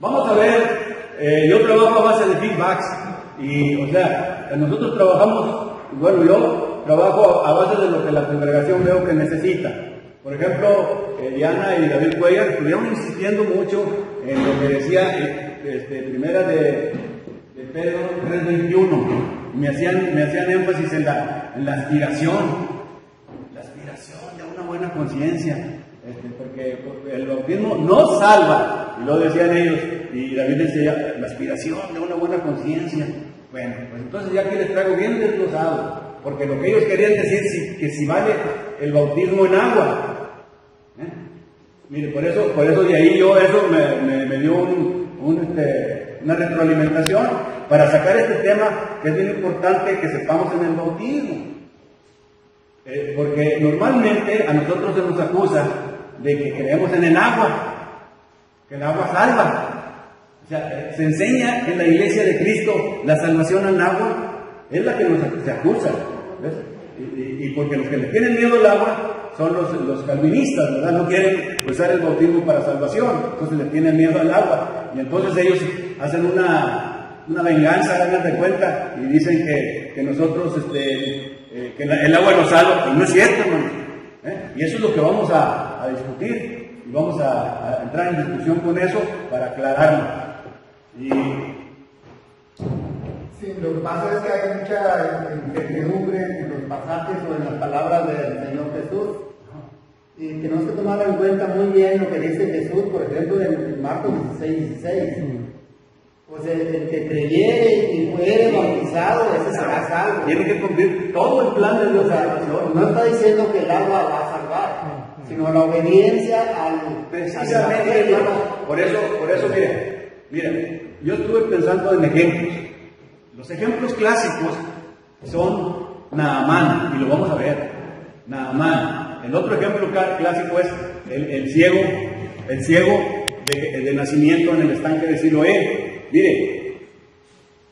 Vamos a ver, yo trabajo a base de feedbacks y, o sea, nosotros trabajamos, bueno, yo trabajo a base de lo que la congregación veo que necesita. Por ejemplo, Diana y David Cuellar estuvieron insistiendo mucho en lo que decía primera de Pedro 3:21. Me hacían énfasis en la aspiración de una buena conciencia. Porque el bautismo no salva, y lo decían ellos, y David decía, la aspiración de una buena conciencia. Bueno, pues entonces ya aquí les traigo bien desglosado, porque lo que ellos querían decir que si vale el bautismo en agua. Mire, por eso de ahí yo eso me dio una retroalimentación para sacar este tema que es bien importante que sepamos en el bautismo. Porque normalmente a nosotros se nos acusa de que creemos en el agua, que el agua salva. O sea, se enseña en la iglesia de Cristo la salvación al agua, es la que se acusa, ¿ves? Y porque los que le tienen miedo al agua son los calvinistas, ¿verdad? No quieren usar el bautismo para salvación, entonces le tienen miedo al agua, y entonces ellos hacen una venganza, hagan de cuenta, y dicen que nosotros, que el agua nos salva, y no es cierto, hermano. Y eso es lo que vamos a discutir, y vamos a entrar en discusión con eso para aclararlo. Sí, lo que pasa es que hay mucha incertidumbre en los pasajes o en las palabras del Señor Jesús, y tenemos que tomar en cuenta muy bien lo que dice Jesús, por ejemplo, en Marcos 16:16. Pues el que creyere y fuere bautizado, ese será salvo. Tiene que cumplir todo el plan de Dios. No está diciendo que el agua va a salvar, sino la obediencia al... Precisamente, hermano, por eso, mire, yo estuve pensando en ejemplos. Los ejemplos clásicos son Naamán, y lo vamos a ver. Naamán. El otro ejemplo clásico es el ciego de nacimiento en el estanque de Siloé. Mire,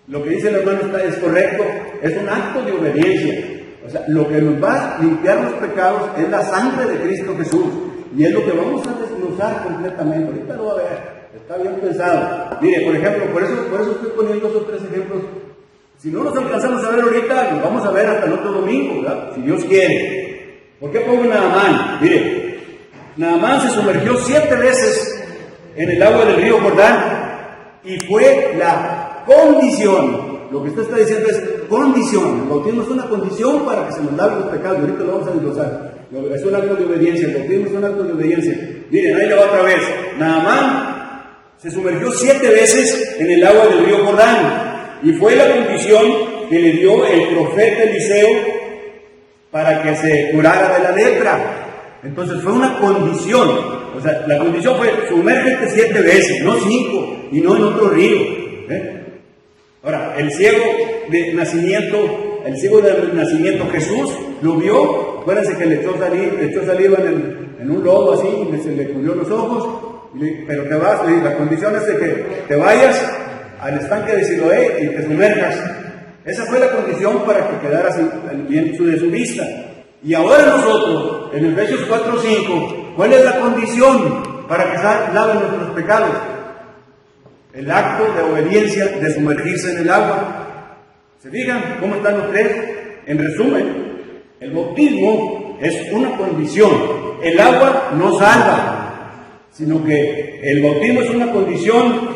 lo que dice el hermano es correcto, es un acto de obediencia. O sea, lo que nos va a limpiar los pecados es la sangre de Cristo Jesús, y es lo que vamos a desglosar completamente. Ahorita lo va a ver, está bien pensado. Mire, por ejemplo, por eso estoy poniendo esos 3 ejemplos. Si no los alcanzamos a ver ahorita, los vamos a ver hasta el otro domingo, ¿verdad? Si Dios quiere. ¿Por qué pongo Naamán? Mire, Naamán se sumergió 7 veces en el agua del río Jordán, y fue la condición. Lo que usted está diciendo es condición. El bautismo es una condición para que se nos laven los pecados. Y ahorita lo vamos a desglosar. Es un acto de obediencia. El bautismo es un acto de obediencia. Miren, ahí le va otra vez. Naamán se sumergió 7 veces en el agua del río Jordán, y fue la condición que le dio el profeta Eliseo para que se curara de la lepra. Entonces fue una condición. O sea, la condición fue: sumérgete 7 veces, no 5, y no en otro río. Ahora, el ciego de nacimiento Jesús lo vio. Acuérdense que le echó saliva en un lodo así, y se le cubrió los ojos. Pero te vas, la condición es de que te vayas al estanque de Siloé y te sumerjas. Esa fue la condición para que quedaras bien de su vista. Y ahora nosotros, en Efesios 4:5, ¿cuál es la condición para que laven nuestros pecados? El acto de obediencia de sumergirse en el agua. ¿Se fijan cómo están los 3? En resumen, el bautismo es una condición. El agua no salva, sino que el bautismo es una condición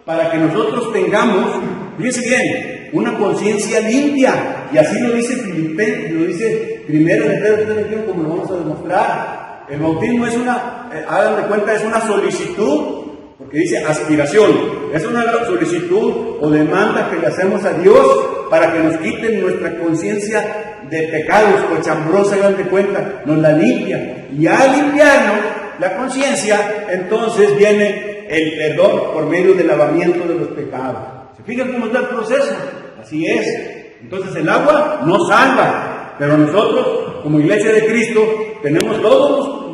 para que nosotros tengamos, fíjense bien, una conciencia limpia. Y así lo dice Filipenses, lo dice primero de Pedro 3:21, como lo vamos a demostrar. El bautismo es hagan de cuenta, es una solicitud, porque dice aspiración. Es una solicitud o demanda que le hacemos a Dios para que nos quiten nuestra conciencia de pecados, cochambrosa, hagan de cuenta, nos la limpia. Y al limpiarnos la conciencia, entonces viene el perdón por medio del lavamiento de los pecados. ¿Se fijan cómo está el proceso? Así es. Entonces el agua no salva, pero nosotros, como Iglesia de Cristo, tenemos todos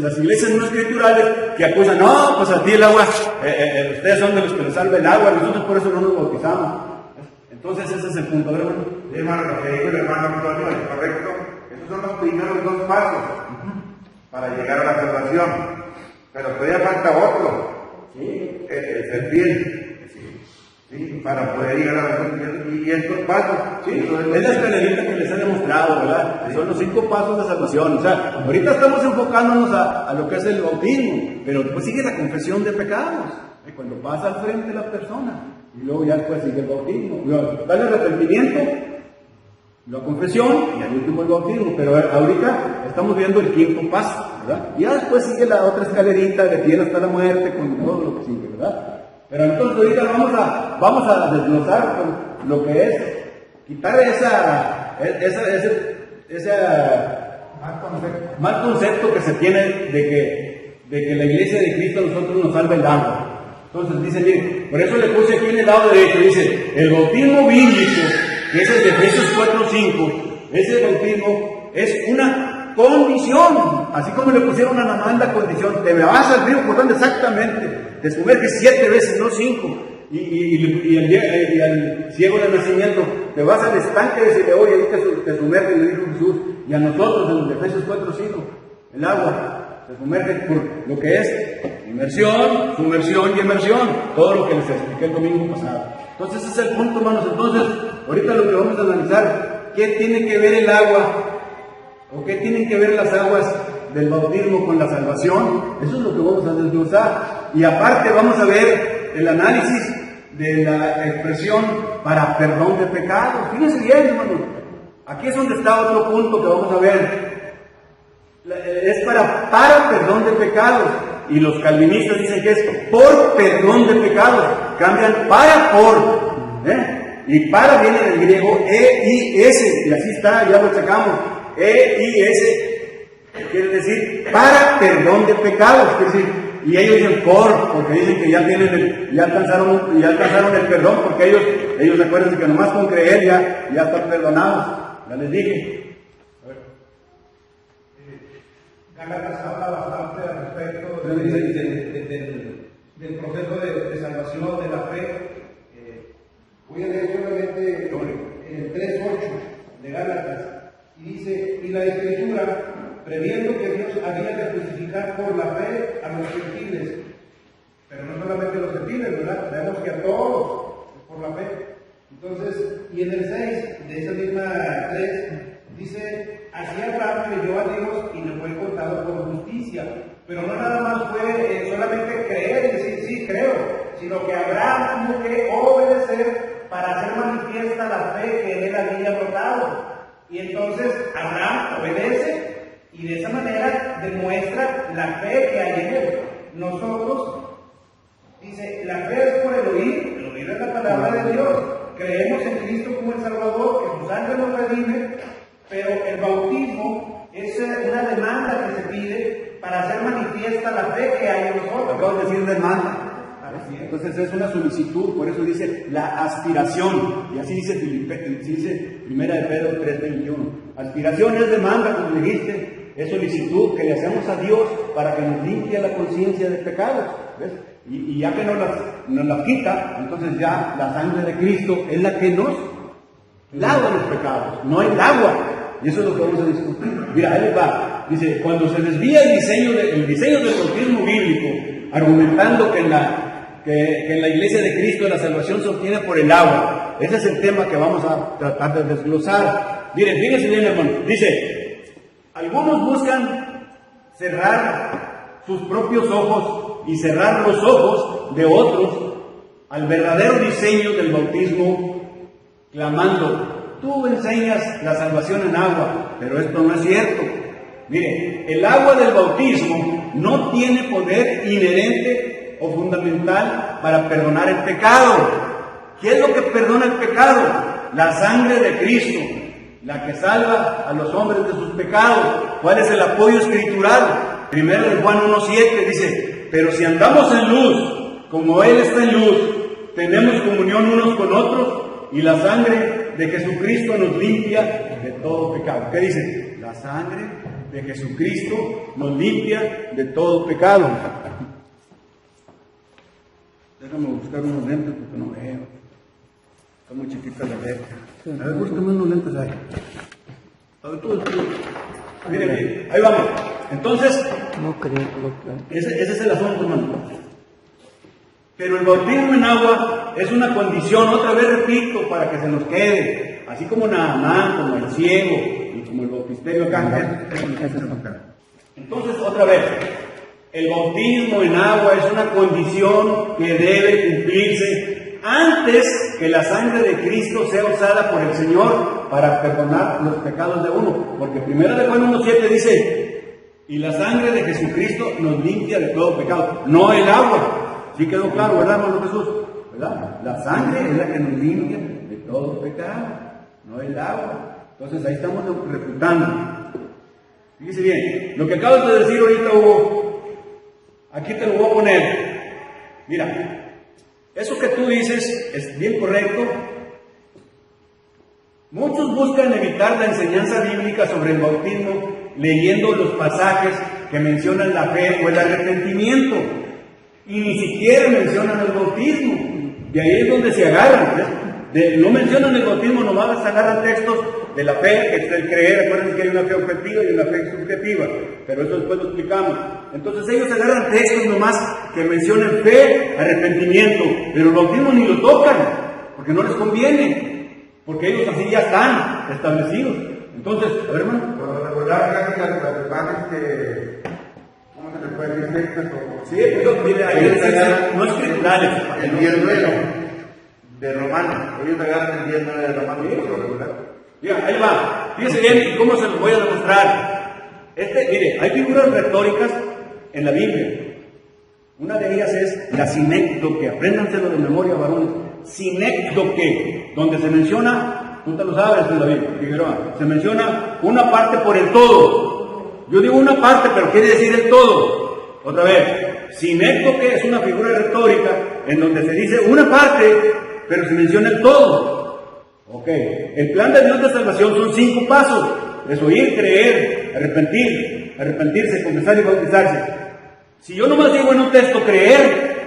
las iglesias no escriturales que acusan: no, pues a ti el agua, ustedes son de los que les salva el agua, nosotros por eso no nos bautizamos. Entonces ese es el punto, ¿verdad? Hermano, lo que dijo el hermano Antonio es correcto. Esos son los primeros 2 pasos para llegar a la salvación, pero todavía falta otro. el serpiente, ¿sí? Para poder llegar a la y estos pasos, Sí, es la escalerita que les he demostrado, ¿verdad? Sí. Son los 5 pasos de salvación. O sea, ahorita estamos enfocándonos a lo que es el bautismo, pero después sigue la confesión de pecados, cuando pasa al frente la persona, y luego ya después sigue el bautismo. Luego, da el arrepentimiento, la confesión y al último el bautismo, pero ahorita estamos viendo el 5.º paso, ¿verdad? Y ya después sigue la otra escalerita de fiel hasta la muerte, con todo lo que sigue, ¿verdad? Pero entonces ahorita vamos a desglosar con lo que es quitar ese mal concepto que se tiene de que la iglesia de Cristo a nosotros nos salva el agua. Entonces dice, miren, por eso le puse aquí en el lado derecho, dice, el bautismo bíblico, que es el de Efesios 4:5, ese bautismo es una condición, así como le pusieron a Namán la condición, te vas al río Jordán exactamente, te sumerges 7 veces, no 5, y al ciego de nacimiento, te vas al estanque de Siloé y ahí te sumerges, le dijo Jesús, y a nosotros en Efesios 4:5, el agua se sumerge por lo que es inmersión, sumersión y emersión, todo lo que les expliqué el domingo pasado. Entonces ese es el punto, hermanos. Entonces, ahorita lo que vamos a analizar, ¿qué tiene que ver el agua? ¿O qué tienen que ver las aguas del bautismo con la salvación? Eso es lo que vamos a desglosar. Y aparte vamos a ver el análisis de la expresión para perdón de pecados. Fíjense bien, hermanos. Aquí es donde está otro punto que vamos a ver. Es para perdón de pecados. Y los calvinistas dicen que es por perdón de pecados. Cambian para por. Y para viene del griego E-I-S. Y así está, ya lo sacamos. E-I-S. Quiere decir para perdón de pecados. Es decir, y ellos dicen porque dicen que ya alcanzaron el perdón, porque ellos acuérdense que nomás con creer ya están perdonados. Ya les dije. Gálatas habla bastante al respecto del proceso de salvación, de la fe. Voy a leer solamente el 3:8 de Gálatas, y dice, y la Escritura, previendo que Dios había de justificar por la fe a los gentiles, pero no solamente a los gentiles, ¿verdad? Vemos que a todos, por la fe. Entonces, y en el 6 de esa misma 3, dice, así Abraham creyó a Dios y le fue contado por justicia. Pero no nada más fue solamente creer y decir, sí, creo, sino que Abraham tuvo que obedecer para hacer manifiesta la fe que en él había brotado. Y entonces Abraham obedece y de esa manera demuestra la fe que hay en él. Nosotros, dice, la fe es por el oír es la palabra de Dios. Creemos en Cristo como el Salvador, que su sangre nos redime, pero el bautismo es una demanda que se pide para hacer manifiesta la fe que hay en nosotros. Acabo de decir demanda. Entonces es una solicitud, por eso dice la aspiración, y así dice Primera de Pedro 3:21. Aspiración es demanda, como dijiste, es solicitud que le hacemos a Dios para que nos limpie la conciencia de pecados, ¿ves? Y ya que nos las quita, entonces ya la sangre de Cristo es la que nos lava los pecados, no el agua. Y eso es lo que vamos a discutir. Mira, ahí va. Dice, cuando se desvía el diseño del bautismo bíblico, argumentando que en la iglesia de Cristo la salvación se obtiene por el agua. Ese es el tema que vamos a tratar de desglosar. Miren, fíjense bien, hermano. Dice, algunos buscan cerrar sus propios ojos y cerrar los ojos de otros al verdadero diseño del bautismo, clamando, tú enseñas la salvación en agua, pero esto no es cierto. Mire, el agua del bautismo no tiene poder inherente o fundamental para perdonar el pecado. ¿Qué es lo que perdona el pecado? La sangre de Cristo, la que salva a los hombres de sus pecados. ¿Cuál es el apoyo escritural? Primero de Juan 1:7 dice, pero si andamos en luz, como Él está en luz, tenemos comunión unos con otros, y la sangre de Jesucristo nos limpia de todo pecado. ¿Qué dice? La sangre de Jesucristo nos limpia de todo pecado. Déjame buscar unos lentes porque no veo. Está muy chiquita la letra. A ver, búscame unos lentes ahí. A ver, tú. Miren bien, ahí vamos. Entonces, no creo ese es el asunto, hermano. Pero el bautismo en agua es una condición, otra vez repito, para que se nos quede, así como Naamán, como el ciego y como el bautisterio acá. Entonces, otra vez, el bautismo en agua es una condición que debe cumplirse antes que la sangre de Cristo sea usada por el Señor para perdonar los pecados de uno. Porque 1 Juan 1:7 dice, y la sangre de Jesucristo nos limpia de todo pecado, no el agua. Sí quedó claro, ¿verdad, hermano Jesús? ¿Verdad? La sangre es la que nos limpia de todo pecado, no el agua. Entonces ahí estamos refutando. Fíjese bien, lo que acabas de decir ahorita, Hugo, aquí te lo voy a poner. Mira, eso que tú dices es bien correcto. Muchos buscan evitar la enseñanza bíblica sobre el bautismo leyendo los pasajes que mencionan la fe o el arrepentimiento. Y ni siquiera mencionan el bautismo. Y ahí es donde se agarran. No mencionan el bautismo, nomás se agarran textos de la fe, que es el creer. Acuérdense que hay una fe objetiva y una fe subjetiva. Pero eso después lo explicamos. Entonces ellos agarran textos nomás que mencionan fe, arrepentimiento. Pero el bautismo ni lo tocan, porque no les conviene. Porque ellos así ya están establecidos. Entonces, a ver, hermano. Por recordar casi las debates que... ¿Cómo se le puede decir sectas o...? Sí, pero mire, ahí no es escriturales. El 10:9 de Romanos. Ellos agarran el 10:9 de Romanos por lo regular. Mira, ahí va. Fíjense bien, ¿y cómo se los voy a demostrar? Mire, hay figuras retóricas en la Biblia. Una de ellas es la sinécdoque. Apréndanselo de memoria, varones. Sinécdoque, donde se menciona, tú te lo sabes en la Biblia, Figueroa, se menciona una parte por el todo. Yo digo una parte, pero quiere decir el todo. Otra vez, sinécdoque es una figura retórica en donde se dice una parte, pero se menciona el todo. Ok, el plan de Dios de salvación son 5 pasos: es oír, creer, arrepentirse, confesar y bautizarse. Si yo nomás digo en un texto creer,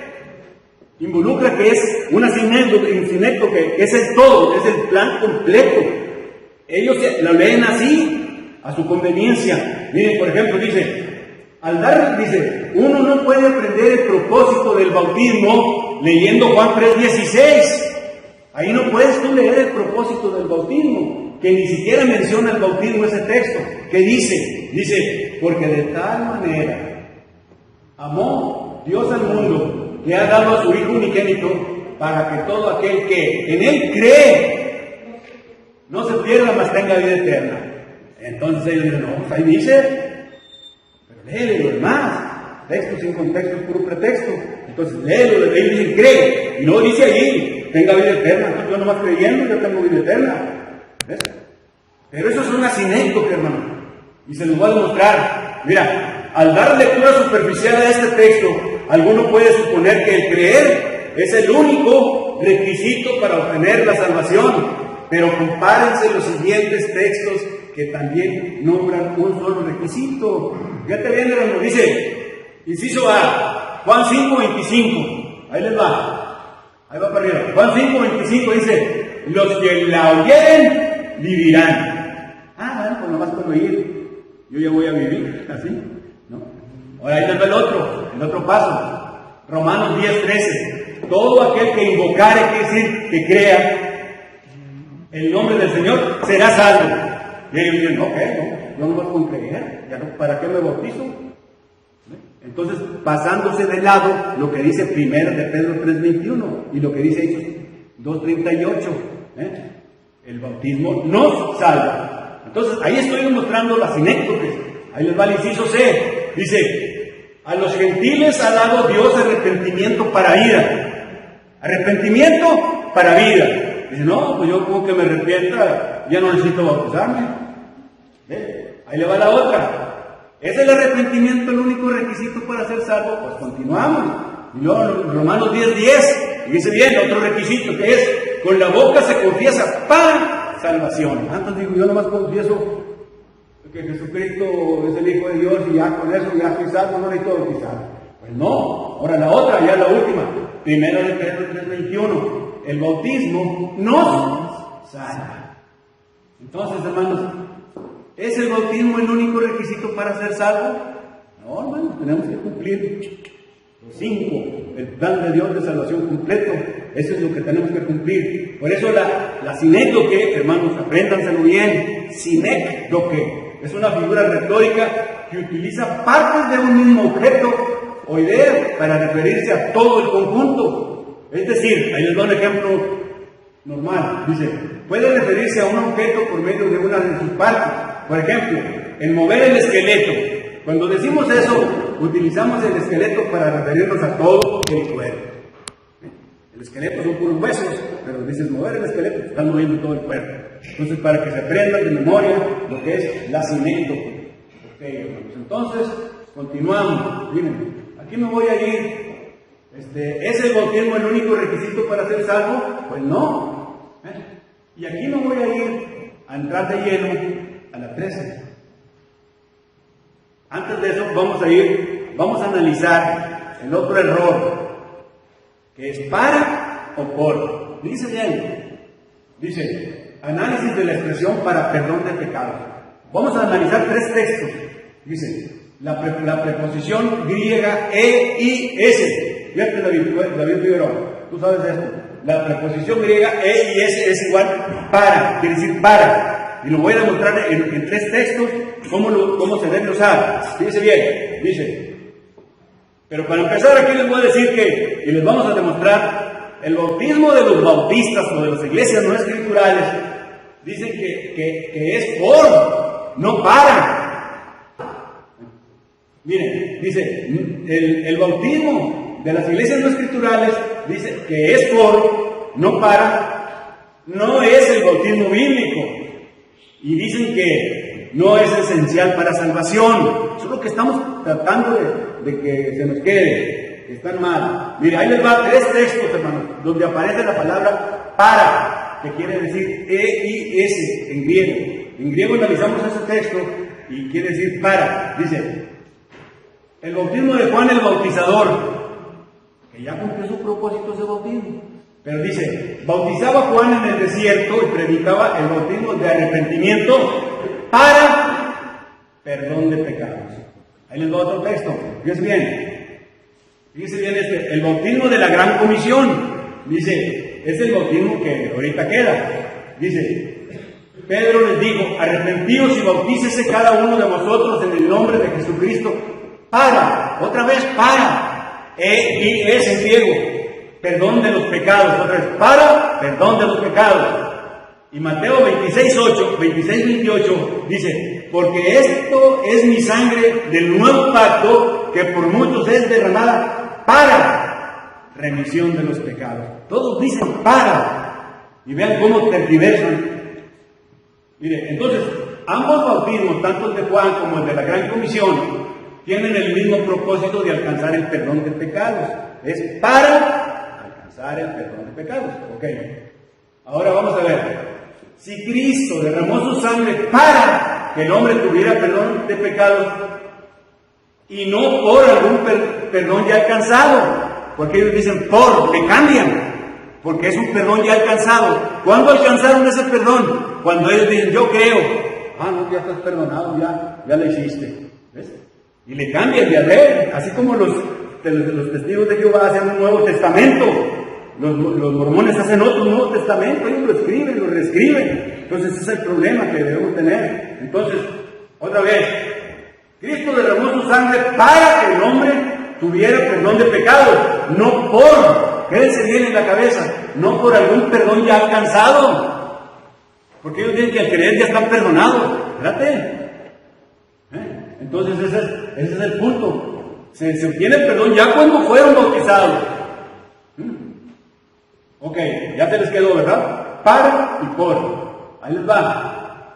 involucra que es una sinécdoque, que es el todo, es el plan completo. Ellos lo leen así, a su conveniencia. Miren, por ejemplo, dice, uno no puede aprender el propósito del bautismo leyendo Juan 3:16. Ahí no puedes tú leer el propósito del bautismo, que ni siquiera menciona el bautismo ese texto. ¿Qué dice? Dice, porque de tal manera amó Dios al mundo, que ha dado a su Hijo unigénito, para que todo aquel que en Él cree no se pierda, mas tenga vida eterna. Entonces ellos dicen, no, pues ahí dice, pero léelo lo demás. Texto sin contexto es puro pretexto. Entonces léelo, ellos dicen cree, y no dice ahí, tenga vida eterna. Entonces yo nomás creyendo, yo tengo vida eterna. ¿Ves? Pero eso es una sinécdoque, hermano, y se los voy a demostrar. Mira, al dar lectura superficial a este texto, alguno puede suponer que el creer es el único requisito para obtener la salvación, pero compárense los siguientes textos que también nombran un solo requisito. Fíjate bien, hermano, dice, inciso A, Juan 5:25, ahí les va, ahí va para arriba. Juan 5:25 dice, los que la oyeren vivirán. Bueno, pues nomás con oír, yo ya voy a vivir, así, ¿no? Ahora ahí les va el otro paso. Romanos 10:13. Todo aquel que invocare, quiere decir que crea el nombre del Señor, será salvo. Y ellos dicen, no, yo no voy a creer, ya no, ¿para qué me bautizo? Entonces, pasándose de lado lo que dice 1 de Pedro 3:21 y lo que dice Hechos 2:38, el bautismo nos salva. Entonces, ahí estoy demostrando las sinécdoques. Ahí les va el inciso C. Dice, a los gentiles ha dado Dios arrepentimiento para vida. Arrepentimiento para vida. Dice, no, pues yo como que me arrepienta, ya no necesito bautizarme. Ahí le va la otra. ¿Es el arrepentimiento el único requisito para ser salvo? Pues continuamos. Y luego Romanos 10:10. Y dice bien, otro requisito que es, con la boca se confiesa para salvación. Antes digo, yo nomás confieso que Jesucristo es el Hijo de Dios y ya con eso ya estoy salvo, no necesito bautizar. Pues no. Ahora la otra, ya la última. 1 de Pedro 3:21. El bautismo nos salva. Entonces, hermanos, ¿es el bautismo el único requisito para ser salvo? No, hermanos, tenemos que cumplir los 5. el plan de Dios de salvación completo. Eso es lo que tenemos que cumplir. Por eso la sinécdoque, hermanos, apréndanselo bien. Sinécdoque es una figura retórica que utiliza partes de un mismo objeto o idea para referirse a todo el conjunto. Es decir, ahí les doy un ejemplo normal. Dice, puede referirse a un objeto por medio de una de sus partes. Por ejemplo, en mover el esqueleto. Cuando decimos eso, utilizamos el esqueleto para referirnos a todo el cuerpo. El esqueleto son puros huesos, pero dices mover el esqueleto, están moviendo todo el cuerpo. Entonces, para que se aprendan de memoria lo que es la sinécdoque. Ok, hermanos. Entonces, continuamos. Miren, aquí me voy a ir. ¿Es el bautismo el único requisito para ser salvo? Pues no. Y aquí me voy a ir a entrar de lleno a la 13. Antes de eso vamos a analizar el otro error, que es para o por. Dice bien, dice, análisis de la expresión para perdón de pecados. Vamos a analizar 3 textos. Dice, la preposición griega e y s. Fíjate, David Figueroa, tú sabes esto. La preposición griega e y s es igual para, quiere decir para. Y lo voy a demostrar en 3 textos cómo se debe usar. Fíjense bien, dice. Pero para empezar aquí les voy a decir y les vamos a demostrar, el bautismo de los bautistas o de las iglesias no escriturales, dicen que es por, no para. Miren, dice, el bautismo de las iglesias no escriturales dice que es por, no para, no es el bautismo bíblico. Y dicen que no es esencial para salvación. Eso es lo que estamos tratando de que se nos quede, que están mal. Mire, ahí les va 3 textos, hermanos, donde aparece la palabra para, que quiere decir e y s en griego. En griego analizamos ese texto y quiere decir para. Dice, el bautismo de Juan el Bautizador, que ya cumplió su propósito ese bautismo. Pero dice, bautizaba Juan en el desierto y predicaba el bautismo de arrepentimiento para perdón de pecados. Ahí les doy otro texto. Fíjense bien el bautismo de la gran comisión. Dice, es el bautismo que ahorita queda. Dice, Pedro les dijo, arrepentíos y bautícese cada uno de vosotros en el nombre de Jesucristo para, otra vez para, y es en griego, perdón de los pecados, otra vez, para perdón de los pecados. Y Mateo 26:28 dice, porque esto es mi sangre del nuevo pacto que por muchos es derramada para remisión de los pecados. Todos dicen para. Y vean cómo tergiversan. Mire, entonces, ambos bautismos, tanto el de Juan como el de la Gran Comisión, tienen el mismo propósito de alcanzar el perdón de pecados. Es para alcanzar el perdón de pecados. Ok. Ahora vamos a ver. Si Cristo derramó su sangre para que el hombre tuviera perdón de pecados y no por algún perdón ya alcanzado, porque ellos dicen por, le cambian, porque es un perdón ya alcanzado. ¿Cuándo alcanzaron ese perdón? Cuando ellos dicen, yo creo. No, ya estás perdonado, ya lo hiciste. ¿Ves? Y le cambian de haber, así como los testigos de Jehová hacen un Nuevo Testamento. Los mormones hacen otro Nuevo Testamento, ellos lo escriben, lo reescriben. Entonces ese es el problema que debemos tener. Entonces, otra vez, Cristo derramó su sangre para que el hombre tuviera perdón de pecados, no por, quédense bien en la cabeza, no por algún perdón ya alcanzado. Porque ellos dicen que al creer ya están perdonados. Espérate. Entonces ese es el punto. Se obtiene perdón ya cuando fueron bautizados. Ok, ya se les quedó, ¿verdad? Para y por. Ahí les va.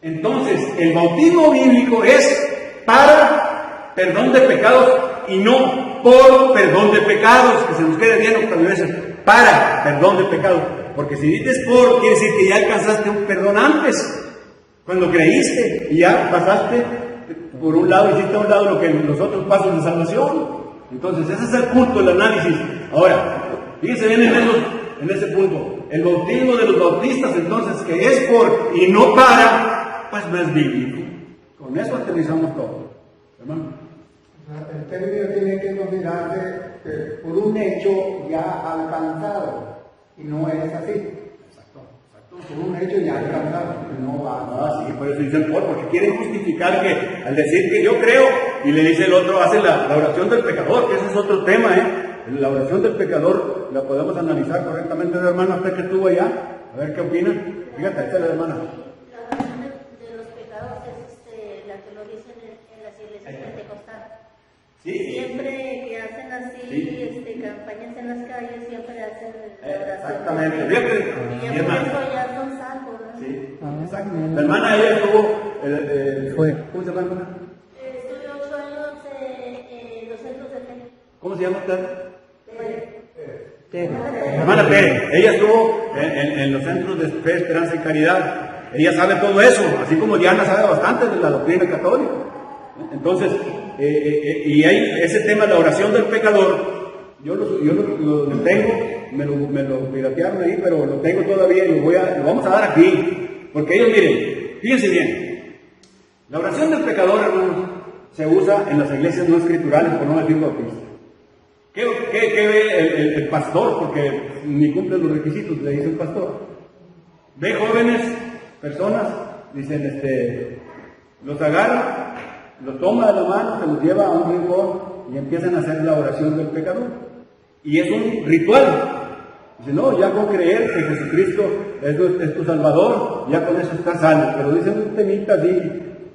Entonces, el bautismo bíblico es para perdón de pecados y no por perdón de pecados. Que se nos quede bien cuando dicen para perdón de pecados. Porque si dices por, quiere decir que ya alcanzaste un perdón antes. Cuando creíste y ya pasaste por un lado, hiciste a un lado lo que los otros pasos de salvación. Entonces, ese es el punto del análisis. Ahora, fíjense bien en ese punto. El bautismo de los bautistas, entonces, que es por y no para, pues no es bíblico. Con eso aterrizamos todo. ¿Hermano? El término tiene que considerarse por un hecho ya alcanzado, y no es así. Por un hecho ya alcanzado, no va. Ah, sí, por eso dicen porque quieren justificar que al decir que yo creo, y le dice el otro, hace la oración del pecador, que ese es otro tema, La oración del pecador la podemos analizar correctamente. La hermana, usted que estuvo allá, a ver qué opina. Fíjate, esta es la hermana. La oración de los pecados es la que lo dicen en las iglesias pentecostales. Sí. Siempre que hacen así Sí. campañas en las calles, siempre hacen la oración. Exactamente. Y Fíjate, ya mi por hermana. eso ya son salvos, ¿no? Sí, exacto. La hermana, ella estuvo, ¿cómo se llama, hermana? Estuve 8 años en los centros de fe. ¿Cómo se llama usted? Tere. Hermana Pérez, ella estuvo en los centros de fe, esperanza y caridad. Ella sabe todo eso, así como Diana sabe bastante de la doctrina católica. Entonces, y hay ese tema de la oración del pecador, yo lo tengo, me lo piratearon ahí, pero lo tengo todavía y lo vamos a dar aquí. Porque ellos, miren, fíjense bien, la oración del pecador, hermanos, se usa en las iglesias no escriturales, por no decir bautista. ¿Qué ve el pastor? Porque ni cumple los requisitos, le dice el pastor. Ve jóvenes, personas, dicen, los agarra, los toma de la mano, se los lleva a un rincón y empiezan a hacer la oración del pecador. Y es un ritual. Dice, no, ya con creer que Jesucristo es tu Salvador, ya con eso estás salvo. Pero dicen un temita así,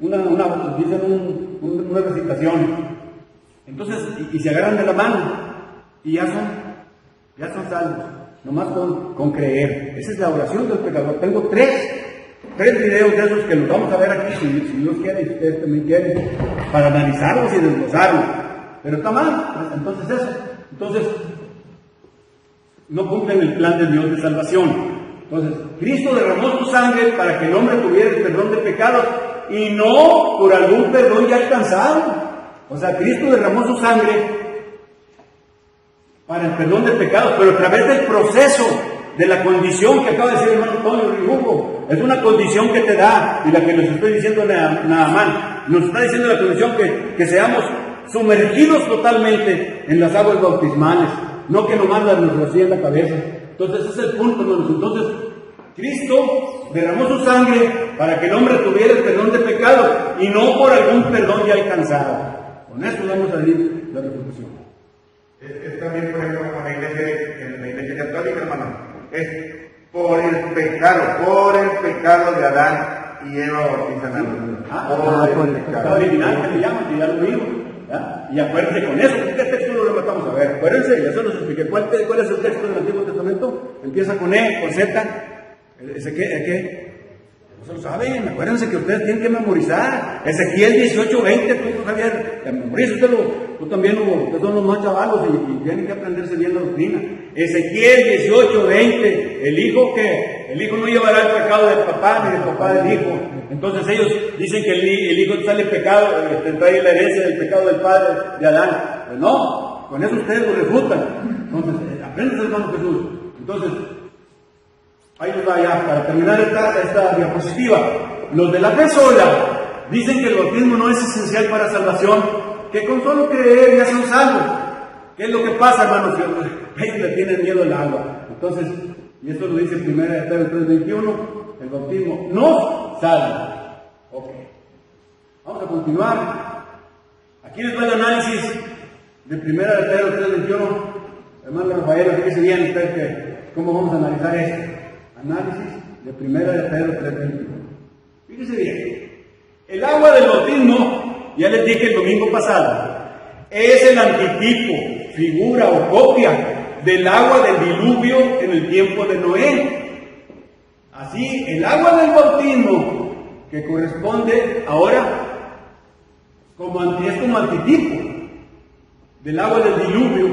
dicen una recitación. Entonces, y se agarran de la mano y ya son salvos, nomás con creer. Esa es la oración del pecador. Tengo tres videos de esos que los vamos a ver aquí, si Dios quiere y ustedes también quieren, para analizarlos y desglosarlos. Pero está mal, entonces eso. Entonces, no cumplen el plan de Dios de salvación. Entonces, Cristo derramó su sangre para que el hombre tuviera el perdón de pecados y no por algún perdón ya alcanzado. O sea, Cristo derramó su sangre para el perdón de pecados, pero a través del proceso, de la condición que acaba de decir el hermano Antonio Ribujo. Es una condición que te da, y la que nos estoy diciendo nada más. Nos está diciendo la condición que seamos sumergidos totalmente en las aguas bautismales, no que nomás nos rocíe en la cabeza. Entonces ese es el punto, hermanos. Entonces, Cristo derramó su sangre para que el hombre tuviera el perdón de pecados y no por algún perdón ya alcanzado. Con esto vamos a ir la refutación. Es también, por ejemplo, como en la iglesia católica, hermano, es por el pecado de Adán y Eva bautizan a los Por el pecado original que le llaman, que ya lo vimos. ¿Ya? Y acuérdense con eso, ¿qué texto lo rematamos? A ver, acuérdense, ya se los expliqué. ¿Cuál es el texto del Antiguo Testamento? Empieza con E, con Z. ¿Qué? No se lo saben, acuérdense que ustedes tienen que memorizar. Ezequiel 18:20, tú Javier, memoriza tú también, Hugo, ustedes son los más chavalos y tienen que aprenderse bien la doctrina. Ezequiel 18:20, el hijo no llevará el pecado del papá ni del papá del hijo. Entonces ellos dicen que el hijo sale pecado, trae la herencia del pecado del padre de Adán. Pues no, con eso ustedes lo refutan. Entonces, aprendan, hermano Jesús. Entonces, ahí nos va ya, para terminar esta diapositiva. Los de la fe sola dicen que el bautismo no es esencial para salvación, que con solo creer ya son salvos. ¿Qué es lo que pasa, hermanos? Ellos le tienen miedo al agua. Entonces, y esto lo dice 1 Pedro 3:21, el bautismo no salva. Ok. Vamos a continuar. Aquí les va el análisis de 1 Pedro 3:21. Hermano Rafael, fíjese bien usted cómo vamos a analizar esto. Análisis de 1 Pedro 3:21. Fíjese bien. El agua del bautismo, ya les dije el domingo pasado, es el antitipo, figura o copia del agua del diluvio en el tiempo de Noé. Así, el agua del bautismo, que corresponde ahora es como antitipo del agua del diluvio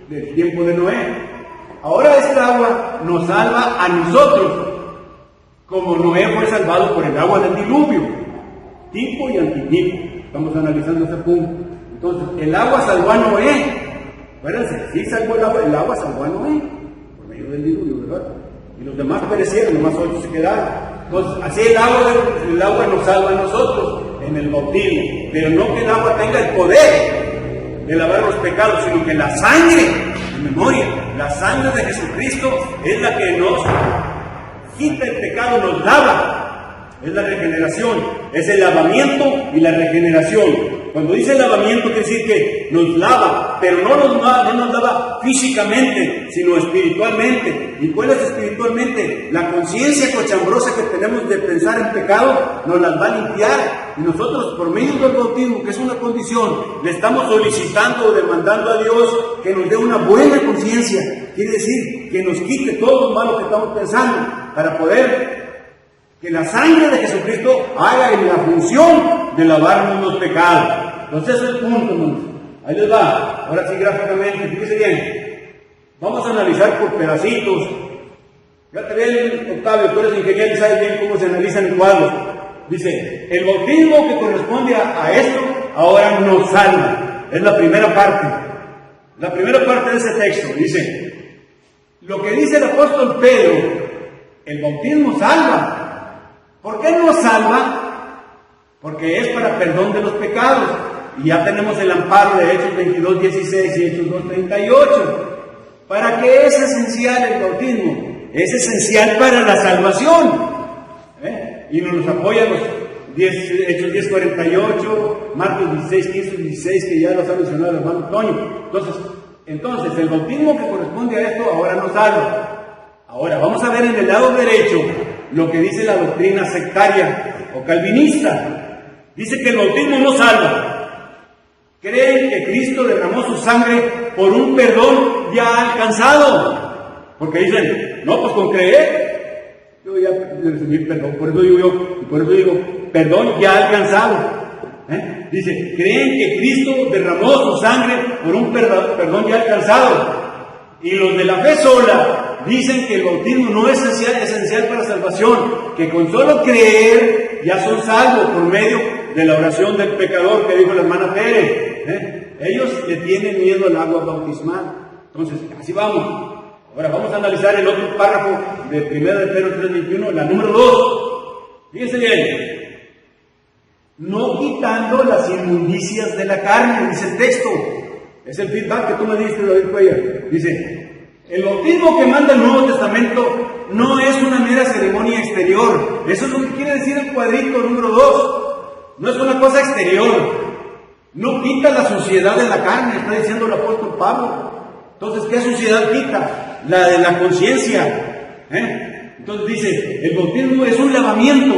del tiempo de Noé. Ahora esta agua nos salva a nosotros, como Noé fue salvado por el agua del diluvio. Tipo y antitipo. Estamos analizando ese punto. Entonces, el agua salvó a Noé. Acuérdense, sí salvó el agua salvó a Noé, por medio del diluvio, ¿verdad? Y los demás perecieron, los más 8 se quedaron. Entonces, así el agua nos salva a nosotros en el bautismo, pero no que el agua tenga el poder de lavar los pecados, sino que la sangre, en memoria, la sangre de Jesucristo es la que nos quita el pecado, nos lava. Es la regeneración, es el lavamiento y la regeneración. Cuando dice lavamiento quiere decir que nos lava, pero no nos lava físicamente, sino espiritualmente. ¿Y cuál es espiritualmente? La conciencia cochambrosa que tenemos de pensar en pecado nos las va a limpiar. Y nosotros, por medio del bautismo, que es una condición, le estamos solicitando o demandando a Dios que nos dé una buena conciencia. Quiere decir que nos quite todo lo malo que estamos pensando para poder que la sangre de Jesucristo haga en la función de lavarnos los pecados. Entonces ese es el punto, hermanos. Ahí les va. Ahora sí, gráficamente, fíjense bien. Vamos a analizar por pedacitos. Fíjate bien, Octavio, tú eres ingeniero y sabes bien cómo se analizan en cuadros. Dice, el bautismo que corresponde a esto, ahora nos salva. Es la primera parte. La primera parte de ese texto. Dice, lo que dice el apóstol Pedro, el bautismo salva. ¿Por qué nos salva? Porque es para perdón de los pecados. Y ya tenemos el amparo de Hechos 22:16 y Hechos 2:38. ¿Para qué es esencial el bautismo? Es esencial para la salvación. Y nos apoya los Hechos 10:48, Marcos 16:15-16, que ya los ha mencionado el hermano Toño. Entonces, el bautismo que corresponde a esto ahora nos salva. Ahora, vamos a ver en el lado derecho lo que dice la doctrina sectaria o calvinista. Dice que el bautismo no salva. Creen que Cristo derramó su sangre por un perdón ya alcanzado. Porque dicen, no, pues con creer, yo ya recibí perdón. Por eso digo, perdón ya alcanzado. Dice, creen que Cristo derramó su sangre por un perdón ya alcanzado. Y los de la fe sola dicen que el bautismo no es esencial para salvación, que con solo creer ya son salvos por medio de la oración del pecador que dijo la hermana Pérez. Ellos le tienen miedo al agua bautismal. Entonces, así vamos. Ahora vamos a analizar el otro párrafo de 1 de Pedro 3:21, la número 2. Fíjense bien. No quitando las inmundicias de la carne, dice el texto. Es el feedback que tú me diste, David Cuellar. Dice, el bautismo que manda el Nuevo Testamento no es una mera ceremonia exterior. Eso es lo que quiere decir el cuadrito número 2. No es una cosa exterior. No quita la suciedad de la carne, está diciendo el apóstol Pablo. Entonces, ¿qué suciedad quita? La de la conciencia. Entonces dice, el bautismo es un lavamiento.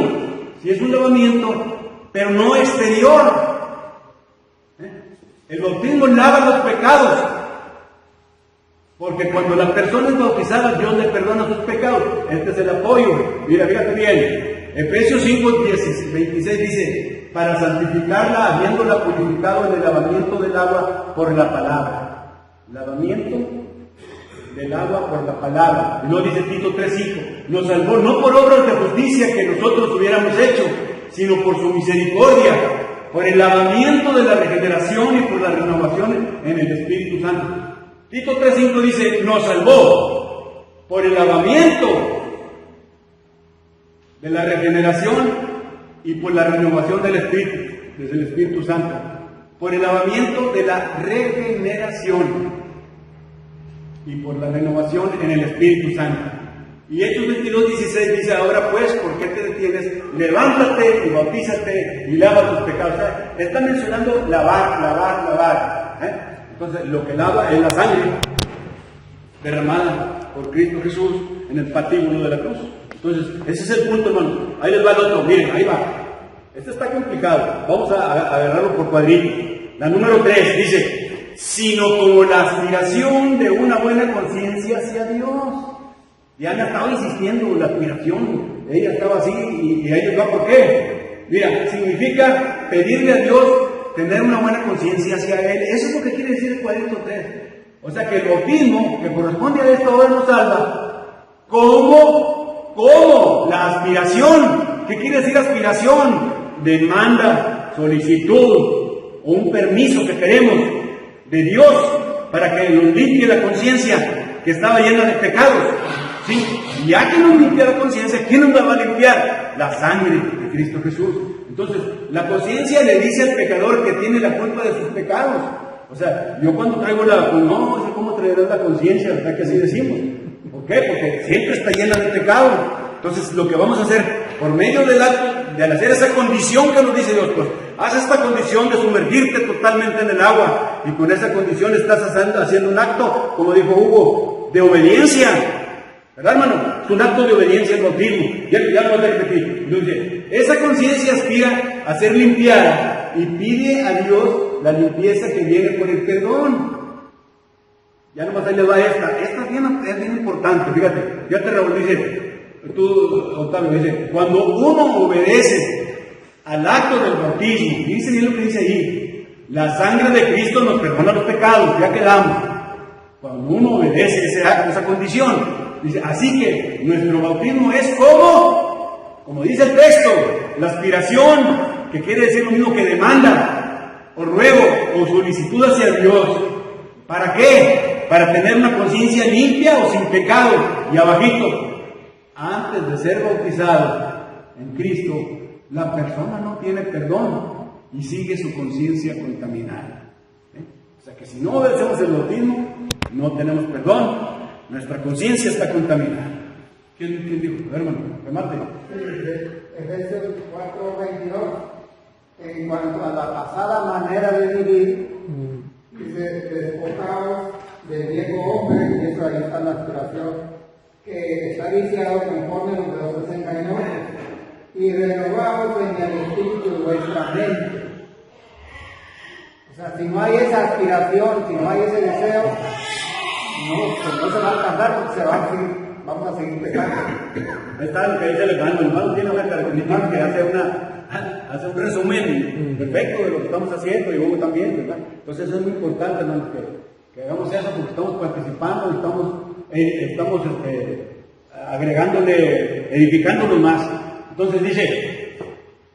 Sí, es un lavamiento, pero no exterior. El bautismo lava los pecados. Porque cuando la persona es bautizada, Dios le perdona sus pecados. Este es el apoyo. Mira, fíjate bien. Efesios 5:26 dice, para santificarla, habiéndola purificado en el lavamiento del agua por la palabra. Lavamiento del agua por la palabra. Y luego dice Tito 3:5, nos salvó no por obras de justicia que nosotros hubiéramos hecho, sino por su misericordia, por el lavamiento de la regeneración y por la renovación en el Espíritu Santo. Tito 3:5 dice, nos salvó por el lavamiento de la regeneración y por la renovación del Espíritu, desde el Espíritu Santo, por el lavamiento de la regeneración y por la renovación en el Espíritu Santo. Y Hechos 22:16 dice, ahora pues, ¿por qué te detienes? Levántate y bautízate y lava tus pecados. O sea, está mencionando lavar. Entonces, lo que lava es la sangre derramada por Cristo Jesús en el patíbulo de la cruz. Entonces, ese es el punto, hermano. Ahí les va el otro, miren, ahí va. Este está complicado. Vamos a agarrarlo por cuadritos. La número 3 dice, sino como la aspiración de una buena conciencia hacia Dios. Ya me estaba insistiendo la aspiración. Ella estaba así y ahí les va por qué. Mira, significa pedirle a Dios tener una buena conciencia hacia Él. Eso es lo que quiere decir el cuadrito 3. O sea que el bautismo que corresponde a esto ahora nos salva. ¿Cómo? La aspiración. ¿Qué quiere decir aspiración? Demanda, solicitud o un permiso que queremos de Dios para que nos limpie la conciencia que estaba llena de pecados. ¿Sí? Y ya que nos limpia la conciencia, ¿quién nos la va a limpiar? La sangre de Cristo Jesús. Entonces, la conciencia le dice al pecador que tiene la culpa de sus pecados. O sea, yo cuando traigo no, sé cómo traerás la conciencia, ¿verdad que así decimos? ¿Por qué? Porque siempre está llena de pecado. Entonces, lo que vamos a hacer, por medio del acto, de hacer esa condición que nos dice Dios, pues, haz esta condición de sumergirte totalmente en el agua, y con esa condición estás haciendo un acto, como dijo Hugo, de obediencia. ¿Verdad, hermano? Es un acto de obediencia al bautismo. Ya lo voy a repetir. Entonces, esa conciencia aspira a ser limpiada y pide a Dios la limpieza que viene por el perdón. Ya nomás ahí le va esta. Esta es bien importante, fíjate Raúl, dice, Octavio, dice, cuando uno obedece al acto del bautismo, dice bien lo que dice ahí, la sangre de Cristo nos perdona los pecados, ya quedamos. Cuando uno obedece ese acto, esa condición, dice, así que nuestro bautismo es como dice el texto, la aspiración, que quiere decir lo mismo que demanda, o ruego, o solicitud hacia Dios. ¿Para qué? Para tener una conciencia limpia o sin pecado. Y abajito, antes de ser bautizado en Cristo, la persona no tiene perdón y sigue su conciencia contaminada. O sea que si no obedecemos el bautismo, no tenemos perdón, nuestra conciencia está contaminada. ¿Quién dijo? Hermano, remate. Efesios 4:22, en cuanto a la pasada manera de vivir, dice, despojaos del viejo hombre, y eso ahí está la aspiración, que está viciado conforme los deseos engañosos, y renovaos en el espíritu de vuestra mente. O sea, si no hay esa aspiración, si no hay ese deseo, no se va a alcanzar, porque vamos a seguir pecando. Ahí está lo que dice el hermano tiene una característica que hace un resumen perfecto de lo que estamos haciendo, y Hugo también, ¿verdad? Entonces eso es muy importante, hermano, que hagamos eso, porque estamos participando, estamos agregándole, edificándolo más. Entonces dice,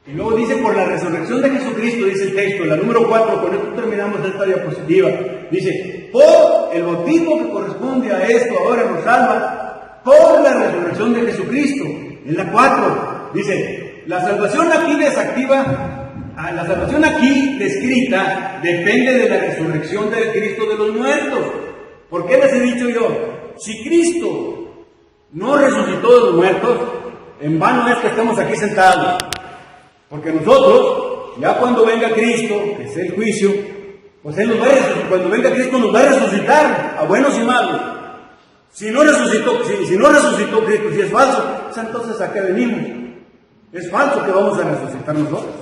y luego dice, por la resurrección de Jesucristo, dice el texto, la número 4, con esto terminamos esta diapositiva, dice, por el bautismo que corresponde a esto ahora nos salva, por la resurrección de Jesucristo. En la 4, dice, la salvación aquí desactiva, la salvación aquí descrita depende de la resurrección de Cristo de los muertos. ¿Por qué les he dicho yo? Si Cristo no resucitó de los muertos, en vano es que estemos aquí sentados. Porque nosotros, ya cuando venga Cristo, que es el juicio, pues Él nos va a resucitar. Cuando venga Cristo nos va a resucitar, a buenos y malos. Si no resucitó Cristo, si es falso, pues entonces ¿a qué venimos? Es falso que vamos a resucitar nosotros.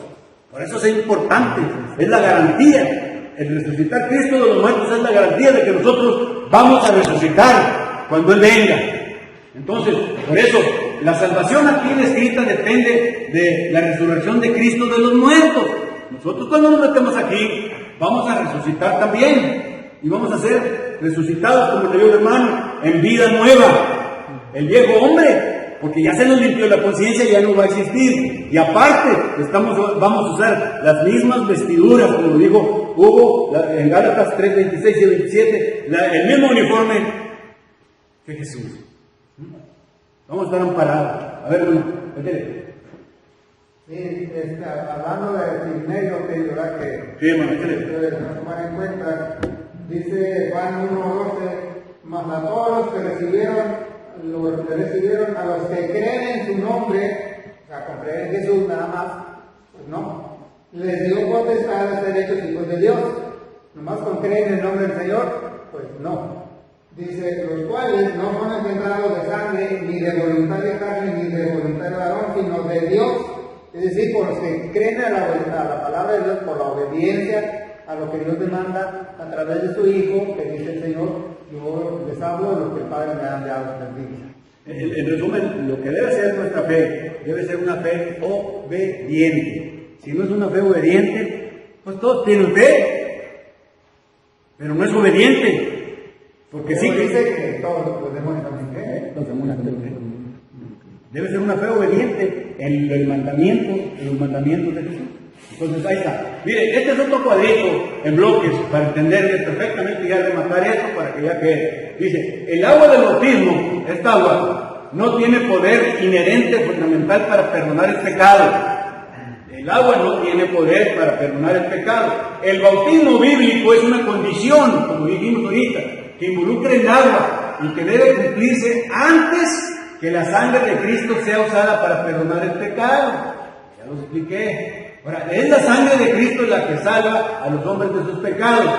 Por eso es importante, es la garantía. El resucitar Cristo de los muertos es la garantía de que nosotros vamos a resucitar cuando Él venga. Entonces, por eso, la salvación aquí descrita depende de la resurrección de Cristo de los muertos. Nosotros cuando nos metemos aquí, vamos a resucitar también. Y vamos a ser resucitados, como le dijo el hermano, en vida nueva. El viejo hombre, porque ya se nos limpió la conciencia, ya no va a existir. Y aparte, vamos a usar las mismas vestiduras, como dijo Hugo en Gálatas 3, 26 y 27, el mismo uniforme que Jesús. Vamos a estar amparados. A ver, bueno, métele. Sí, hablando de Timneo, que es verdad que Sí, hermano, métele. debemos tomar en cuenta, dice Juan 1:12, mas a todos los que recibieron, a los que creen en su nombre, o sea, con creer en Jesús nada más, pues no, les dio potestad de ser hechos hijos de Dios. Nomás con creer en el nombre del Señor, pues no. Dice, los cuales no son engendrados de sangre, ni de voluntad de carne, ni de voluntad de varón, sino de Dios. Es decir, por los que creen a la palabra de Dios, por la obediencia a lo que Dios demanda a través de su Hijo, que dice el Señor, yo les hablo de lo que el Padre me ha enviado. En resumen, lo que debe ser nuestra fe, debe ser una fe obediente. Si no es una fe obediente, pues todos tienen fe, pero no es obediente. Porque sí dice que todos los demonios también creen. Los demonios también creen. Debe ser una fe obediente en los mandamientos de Jesús. Entonces ahí está. Mire, este es otro cuadrito en bloques para entender perfectamente y ya rematar esto para que ya quede. Dice, el agua del bautismo, esta agua, no tiene poder inherente fundamental para perdonar el pecado. El agua no tiene poder para perdonar el pecado. El bautismo bíblico es una condición, como dijimos ahorita, que involucra el agua y que debe cumplirse antes que la sangre de Cristo sea usada para perdonar el pecado. Ya lo expliqué. Ahora, es la sangre de Cristo la que salva a los hombres de sus pecados.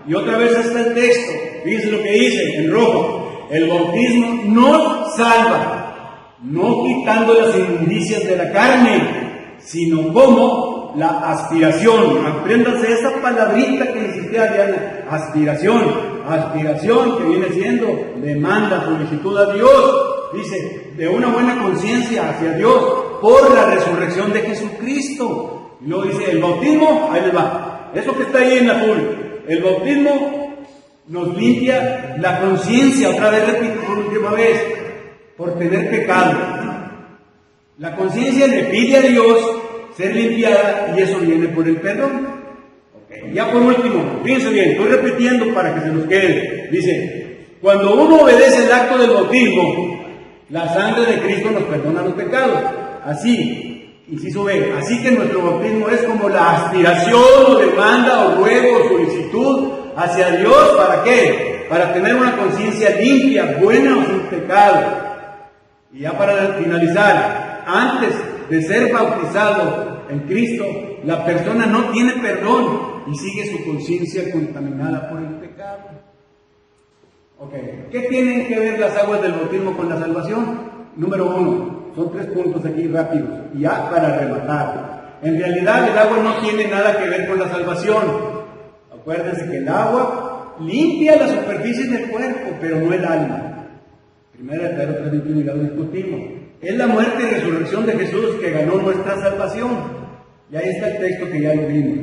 Y otra vez está el texto. Fíjense lo que dice en rojo. El bautismo nos salva, no quitando las inmundicias de la carne, sino como la aspiración. Apréndanse esa palabrita que insistía Diana. Aspiración. Aspiración que viene siendo demanda, solicitud a Dios. Dice, de una buena conciencia hacia Dios por la resurrección de Jesucristo. Y luego dice, el bautismo, ahí les va. Eso que está ahí en azul. El bautismo nos limpia la conciencia, otra vez repito por última vez, por tener pecado. La conciencia le pide a Dios ser limpiada y eso viene por el perdón. Okay. Ya por último, fíjense bien, estoy repitiendo para que se nos quede. Dice, cuando uno obedece el acto del bautismo, la sangre de Cristo nos perdona los pecados. Así, inciso B, así que nuestro bautismo es como la aspiración o demanda o ruego o solicitud hacia Dios. ¿Para qué? Para tener una conciencia limpia, buena o sin pecado. Y ya para finalizar, antes de ser bautizado en Cristo, la persona no tiene perdón y sigue su conciencia contaminada por el pecado. Okay. ¿Qué tienen que ver las aguas del bautismo con la salvación? Número 1, son 3 puntos aquí rápidos, y ya para rematar. En realidad el agua no tiene nada que ver con la salvación. Acuérdense que el agua limpia la superficie del cuerpo, pero no el alma. Primera de Pedro 3:21 y ya lo discutimos. Es la muerte y resurrección de Jesús que ganó nuestra salvación. Y ahí está el texto que ya lo vimos.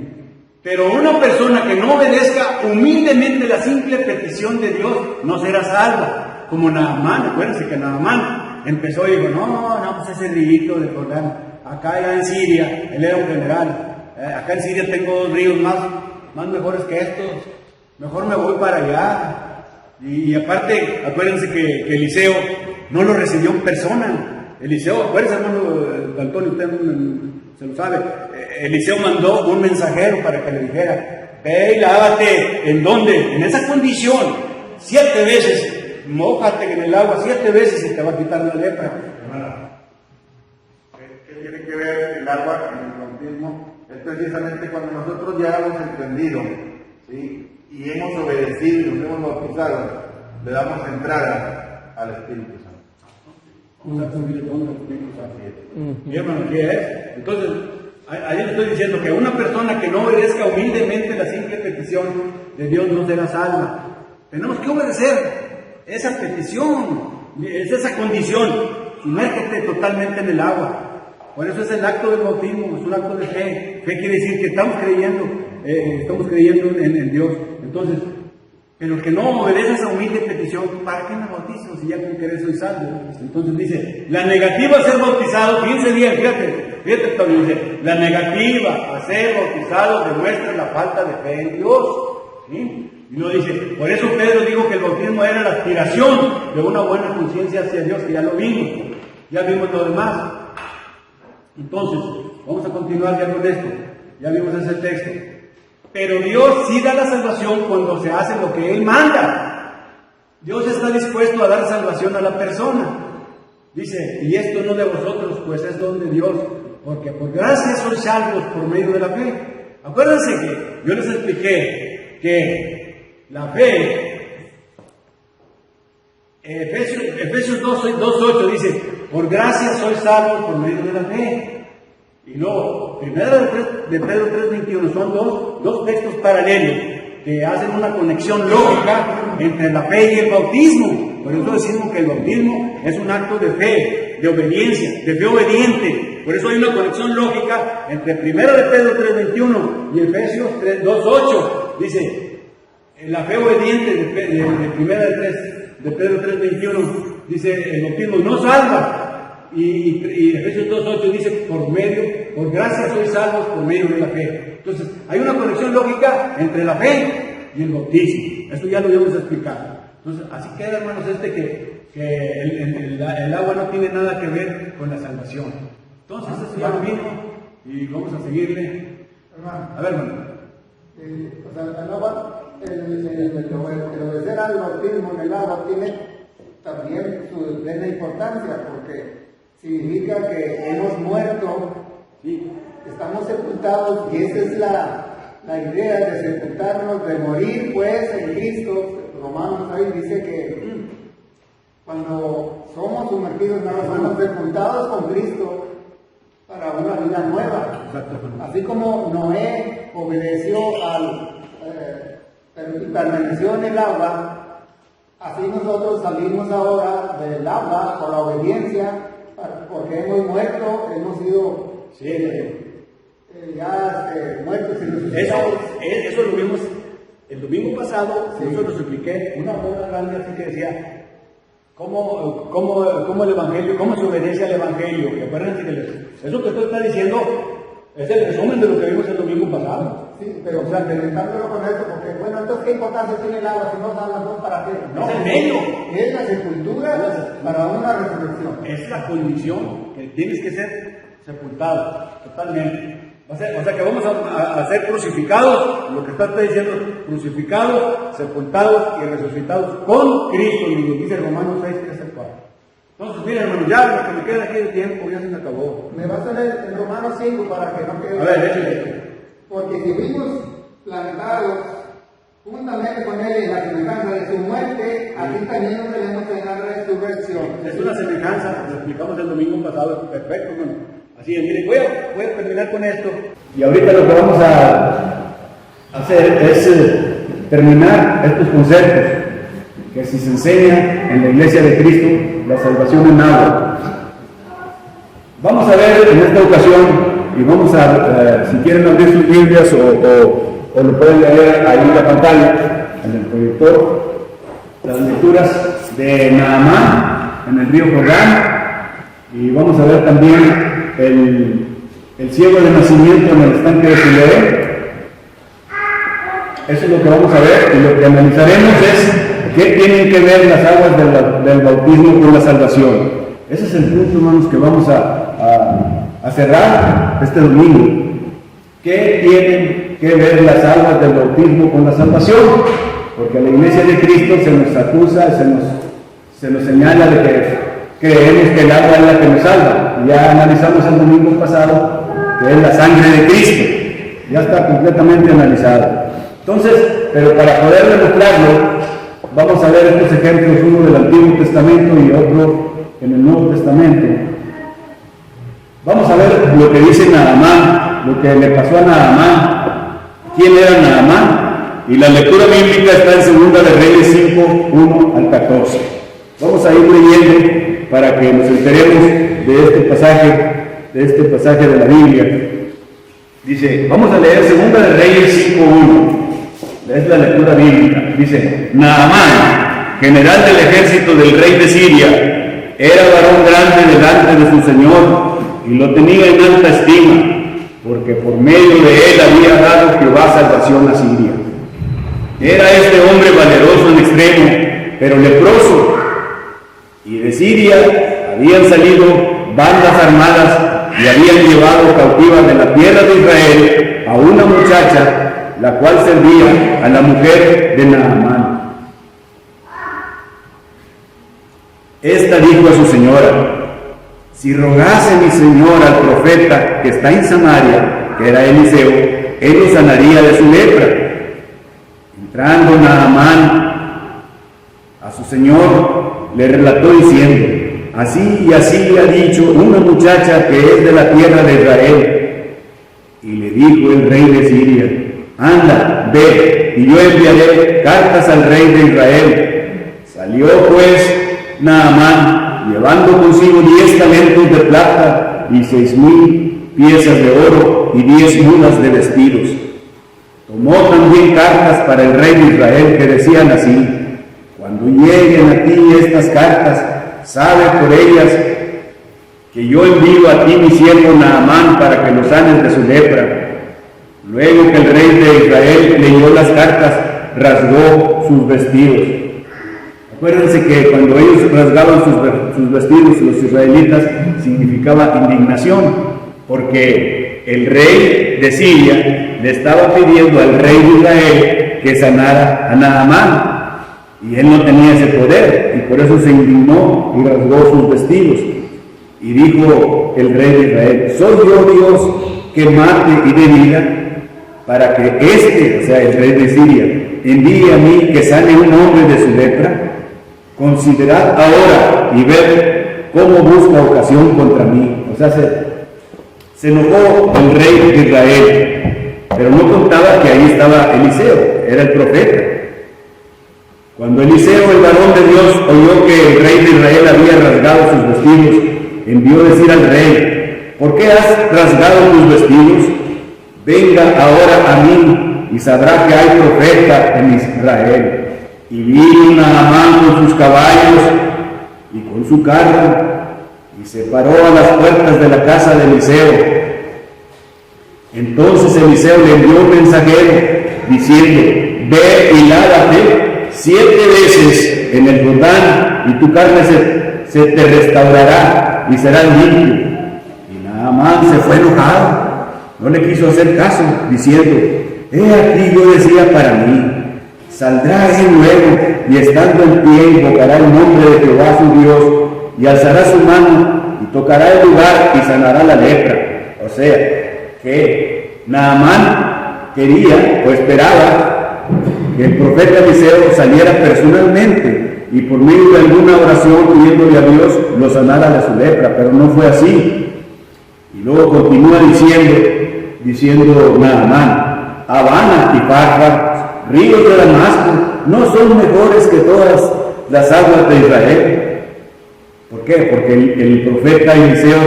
Pero una persona que no obedezca humildemente la simple petición de Dios no será salva. Como Naamán, acuérdense que Naamán empezó y dijo, no, pues ese riguito de Jordán. Acá ya en Siria, él era un general. Acá en Siria tengo 2 ríos más mejores que estos. Mejor me voy para allá. Y aparte, acuérdense que Eliseo no lo recibió en persona. Eliseo, acuérdense, hermano Antonio, usted se lo sabe. Eliseo mandó un mensajero para que le dijera, ve y lávate. ¿En dónde? En esa condición. 7 veces, mójate en el agua 7 veces y te va a quitar la lepra. ¿Qué tiene que ver el agua en el bautismo? Es precisamente cuando nosotros ya hemos entendido, ¿sí? Y hemos obedecido y nos hemos bautizado, le damos entrada al Espíritu Santo. Vamos a cumplir con el Espíritu Santo. ¿Y hermano qué es? Entonces, ahí le estoy diciendo que una persona que no obedezca humildemente la simple petición de Dios no será salva. Tenemos que obedecer esa petición, es esa condición. Sumérgete totalmente en el agua. Por eso es el acto del bautismo, es un acto de fe. Fe quiere decir que estamos creyendo en Dios. Entonces, pero que no obedece esa humilde petición, ¿para qué me bautizo si ya con querer soy salvo? Entonces dice, la negativa a ser bautizado, fíjense bien, fíjate también dice, la negativa a ser bautizado demuestra la falta de fe en Dios. ¿Sí? Y no dice, por eso Pedro dijo que el bautismo era la aspiración de una buena conciencia hacia Dios, que ya lo vimos, ya vimos lo demás. Entonces, vamos a continuar ya con esto, ya vimos ese texto. Pero Dios sí da la salvación cuando se hace lo que Él manda. Dios está dispuesto a dar salvación a la persona. Dice, y esto no de vosotros, pues es don de Dios, porque por gracia sois salvos por medio de la fe. Acuérdense que yo les expliqué que la fe, Efesios 2:8 dice, por gracia sois salvos por medio de la fe. Y luego, primera de Pedro 3:21, son dos textos paralelos que hacen una conexión lógica entre la fe y el bautismo. Por eso decimos que el bautismo es un acto de fe, de obediencia, de fe obediente. Por eso hay una conexión lógica entre primera de Pedro 3:21 y Efesios 2:8. Dice, la fe obediente de primera de Pedro 3:21, dice, el bautismo no salva. Y Efesios 2:8 dice, por gracia sois salvos por medio de la fe. Entonces, hay una conexión lógica entre la fe y el bautismo. Esto ya lo habíamos explicado. Entonces, así queda, hermanos, que el agua no tiene nada que ver con la salvación. Entonces, eso ya lo vimos. y vamos a seguirle. Hermano, A ver, hermano. o sea, el agua, el obedecer al bautismo en el agua tiene también su plena importancia, porque significa que hemos muerto, Sí. estamos sepultados, y esa es la idea de sepultarnos, de morir pues en Cristo. Romanos ahí dice que cuando somos sumergidos en agua, somos sepultados con Cristo para una vida nueva. Exacto. Así como Noé obedeció y permaneció en el agua, así nosotros salimos ahora del agua por la obediencia, porque hemos muerto, hemos sido muertos y resucitados. Eso lo vimos el domingo pasado. Sí. Eso lo expliqué, una bola grande así que decía cómo el Evangelio, cómo se obedece al Evangelio. Que acuérdense que eso que tú estás diciendo es el resumen de lo que vimos el domingo pasado. Sí, pero complementándolo con esto, porque bueno, entonces ¿qué importancia tiene el agua si no sabes dos para qué? No, es el medio. Es la sepultura para una resurrección. Es la condición que tienes que ser sepultado totalmente. O sea que vamos a ser crucificados, lo que está diciendo, crucificados, sepultados y resucitados con Cristo, y lo dice Romanos 6, 3 al 4. Entonces, miren, hermano, ya lo que me queda aquí de tiempo ya se me acabó. Me vas a leer en Romanos 5 para que no quede. A ver, échale. Porque si fuimos plantados juntamente con Él en la semejanza de su muerte, así también nos tenemos en la resurrección. Es una semejanza, lo explicamos el domingo pasado, perfecto, hermano. Así es, mire, voy a terminar con esto. Y ahorita lo que vamos a hacer es terminar estos conceptos que si se enseña en la Iglesia de Cristo, la salvación en agua. Vamos a ver en esta ocasión, y vamos a, si quieren abrir sus Biblias o lo pueden leer ahí en la pantalla, en el proyector, las lecturas de Naamán en el río Jordán, y vamos a ver también el ciego de nacimiento en el estanque de Siloé. Eso es lo que vamos a ver, y lo que analizaremos es qué tienen que ver las aguas del bautismo con la salvación. Ese es el punto, hermanos, que vamos a cerrar este domingo. ¿Qué tienen que ver las aguas del bautismo con la salvación? Porque a la Iglesia de Cristo se nos acusa, se nos señala de que creemos que el agua es la que nos salva. Ya analizamos el domingo pasado que es la sangre de Cristo. Ya está completamente analizado. Entonces, pero para poder demostrarlo, vamos a ver estos ejemplos, uno del Antiguo Testamento y otro en el Nuevo Testamento. Vamos a ver lo que dice Naamán, lo que le pasó a Naamán. ¿Quién era Naamán? Y la lectura bíblica está en 2 de Reyes 5, 1 al 14. Vamos a ir leyendo para que nos enteremos de este pasaje de la Biblia. Dice, vamos a leer 2 de Reyes 5:1. Es la lectura bíblica. Dice, Naamán, general del ejército del rey de Siria, era varón grande delante de su señor y lo tenía en alta estima, porque por medio de él había dado Jehová salvación a Siria. Era este hombre valeroso en extremo, pero leproso, y de Siria habían salido bandas armadas y habían llevado cautiva de la tierra de Israel a una muchacha, la cual servía a la mujer de Naamán. Esta dijo a su señora, si rogase mi señor al profeta que está en Samaria, que era Eliseo, él lo sanaría de su lepra. Entrando Naamán a su señor, le relató diciendo, así y así ha dicho una muchacha que es de la tierra de Israel. Y le dijo el rey de Siria, anda, ve, y yo enviaré cartas al rey de Israel. Salió pues Naamán, llevando consigo 10 talentos de plata y 6,000 piezas de oro y 10 mudas de vestidos. Tomó también cartas para el rey de Israel que decían así, cuando lleguen a ti estas cartas, sabe por ellas que yo envío a ti mi siervo Naamán para que lo sanes de su lepra. Luego que el rey de Israel leyó las cartas, rasgó sus vestidos. Acuérdense que cuando ellos rasgaban sus vestidos, los israelitas, significaba indignación, porque el rey de Siria le estaba pidiendo al rey de Israel que sanara a Naamán. Y él no tenía ese poder, y por eso se indignó y rasgó sus vestidos. Y dijo el rey de Israel: ¿soy yo Dios que mate y dé vida, para que este, o sea, el rey de Siria, envíe a mí que sane un hombre de su lepra? Considerad ahora y ved cómo busca ocasión contra mí. O sea, se enojó el rey de Israel, pero no contaba que ahí estaba Eliseo, era el profeta. Cuando Eliseo, el varón de Dios, oyó que el rey de Israel había rasgado sus vestidos, envió decir al rey: ¿por qué has rasgado tus vestidos? Venga ahora a mí y sabrá que hay profeta en Israel. Y vino Naamán con sus caballos y con su carro, y se paró a las puertas de la casa de Eliseo. Entonces Eliseo le envió un mensajero diciendo: ve y lávate 7 veces en el Jordán, y tu carne se te restaurará y serás limpio. Y Naamán se fue enojado, no le quiso hacer caso, diciendo: he aquí yo decía para mí, saldrá él luego, y estando en pie invocará el nombre de Jehová su Dios, y alzará su mano y tocará el lugar y sanará la lepra. O sea, que Naamán quería o esperaba que el profeta Eliseo saliera personalmente y por medio de alguna oración pidiéndole a Dios lo sanara de su lepra, pero no fue así. Y luego continúa diciendo Naamán: Habana y Farpar, ríos de Damasco, ¿no son mejores que todas las aguas de Israel? ¿Por qué? Porque el profeta Eliseo,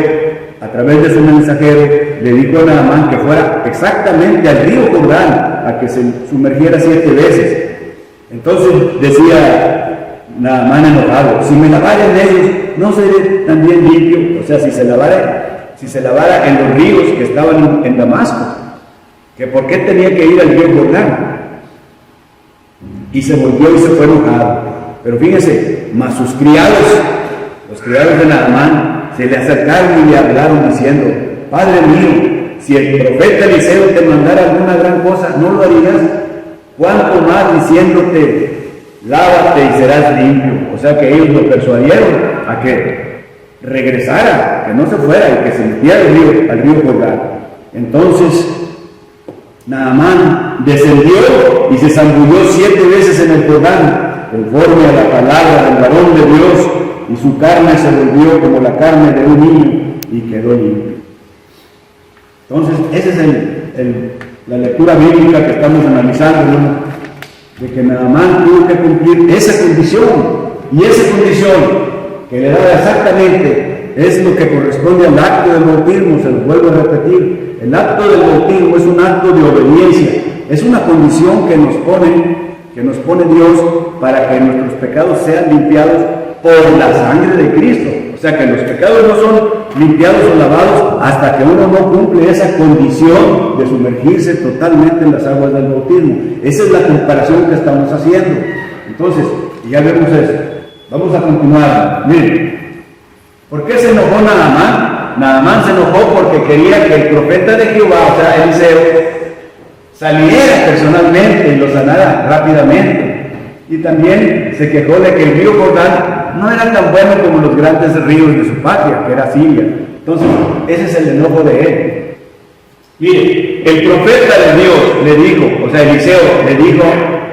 a través de su mensajero, le dijo a Naamán que fuera exactamente al río Jordán, a que se sumergiera 7 veces. Entonces decía Naamán enojado: si me lavara en ellos, ¿no seré también limpio? O sea, si se lavara en los ríos que estaban en Damasco, que por qué tenía que ir al río Jordán. Y se volvió y se fue enojado. Pero fíjense, mas sus criados, los criados de Naamán, se le acercaron y le hablaron diciendo: Padre mío, si el profeta Eliseo te mandara alguna gran cosa, ¿no lo harías? ¿Cuánto más diciéndote: lávate y serás limpio? O sea que ellos lo persuadieron a que regresara, que no se fuera y que se metiera al río Jordán. Entonces Naamán descendió y se zambulló 7 veces en el Jordán, conforme a la palabra del varón de Dios, y su carne se volvió como la carne de un niño y quedó limpio. Entonces, esa es la lectura bíblica que estamos analizando, ¿no? De que Naamán tuvo que cumplir esa condición, y esa condición que le da exactamente es lo que corresponde al acto del bautismo. Se lo vuelvo a repetir: el acto del bautismo es un acto de obediencia, es una condición que nos pone Dios para que nuestros pecados sean limpiados por la sangre de Cristo. O sea que los pecados no son limpiados o lavados hasta que uno no cumple esa condición de sumergirse totalmente en las aguas del bautismo. Esa es la comparación que estamos haciendo. Entonces, ya vemos eso. Vamos a continuar. Miren, ¿por qué se enojó Naamán? Naamán se enojó porque quería que el profeta de Jehová, o sea, Eliseo, saliera personalmente y lo sanara rápidamente. Y también se quejó de que el río Jordán no era tan bueno como los grandes ríos de su patria, que era Siria. Entonces, ese es el enojo de él. Mire, el profeta de Dios le dijo, o sea, Eliseo le dijo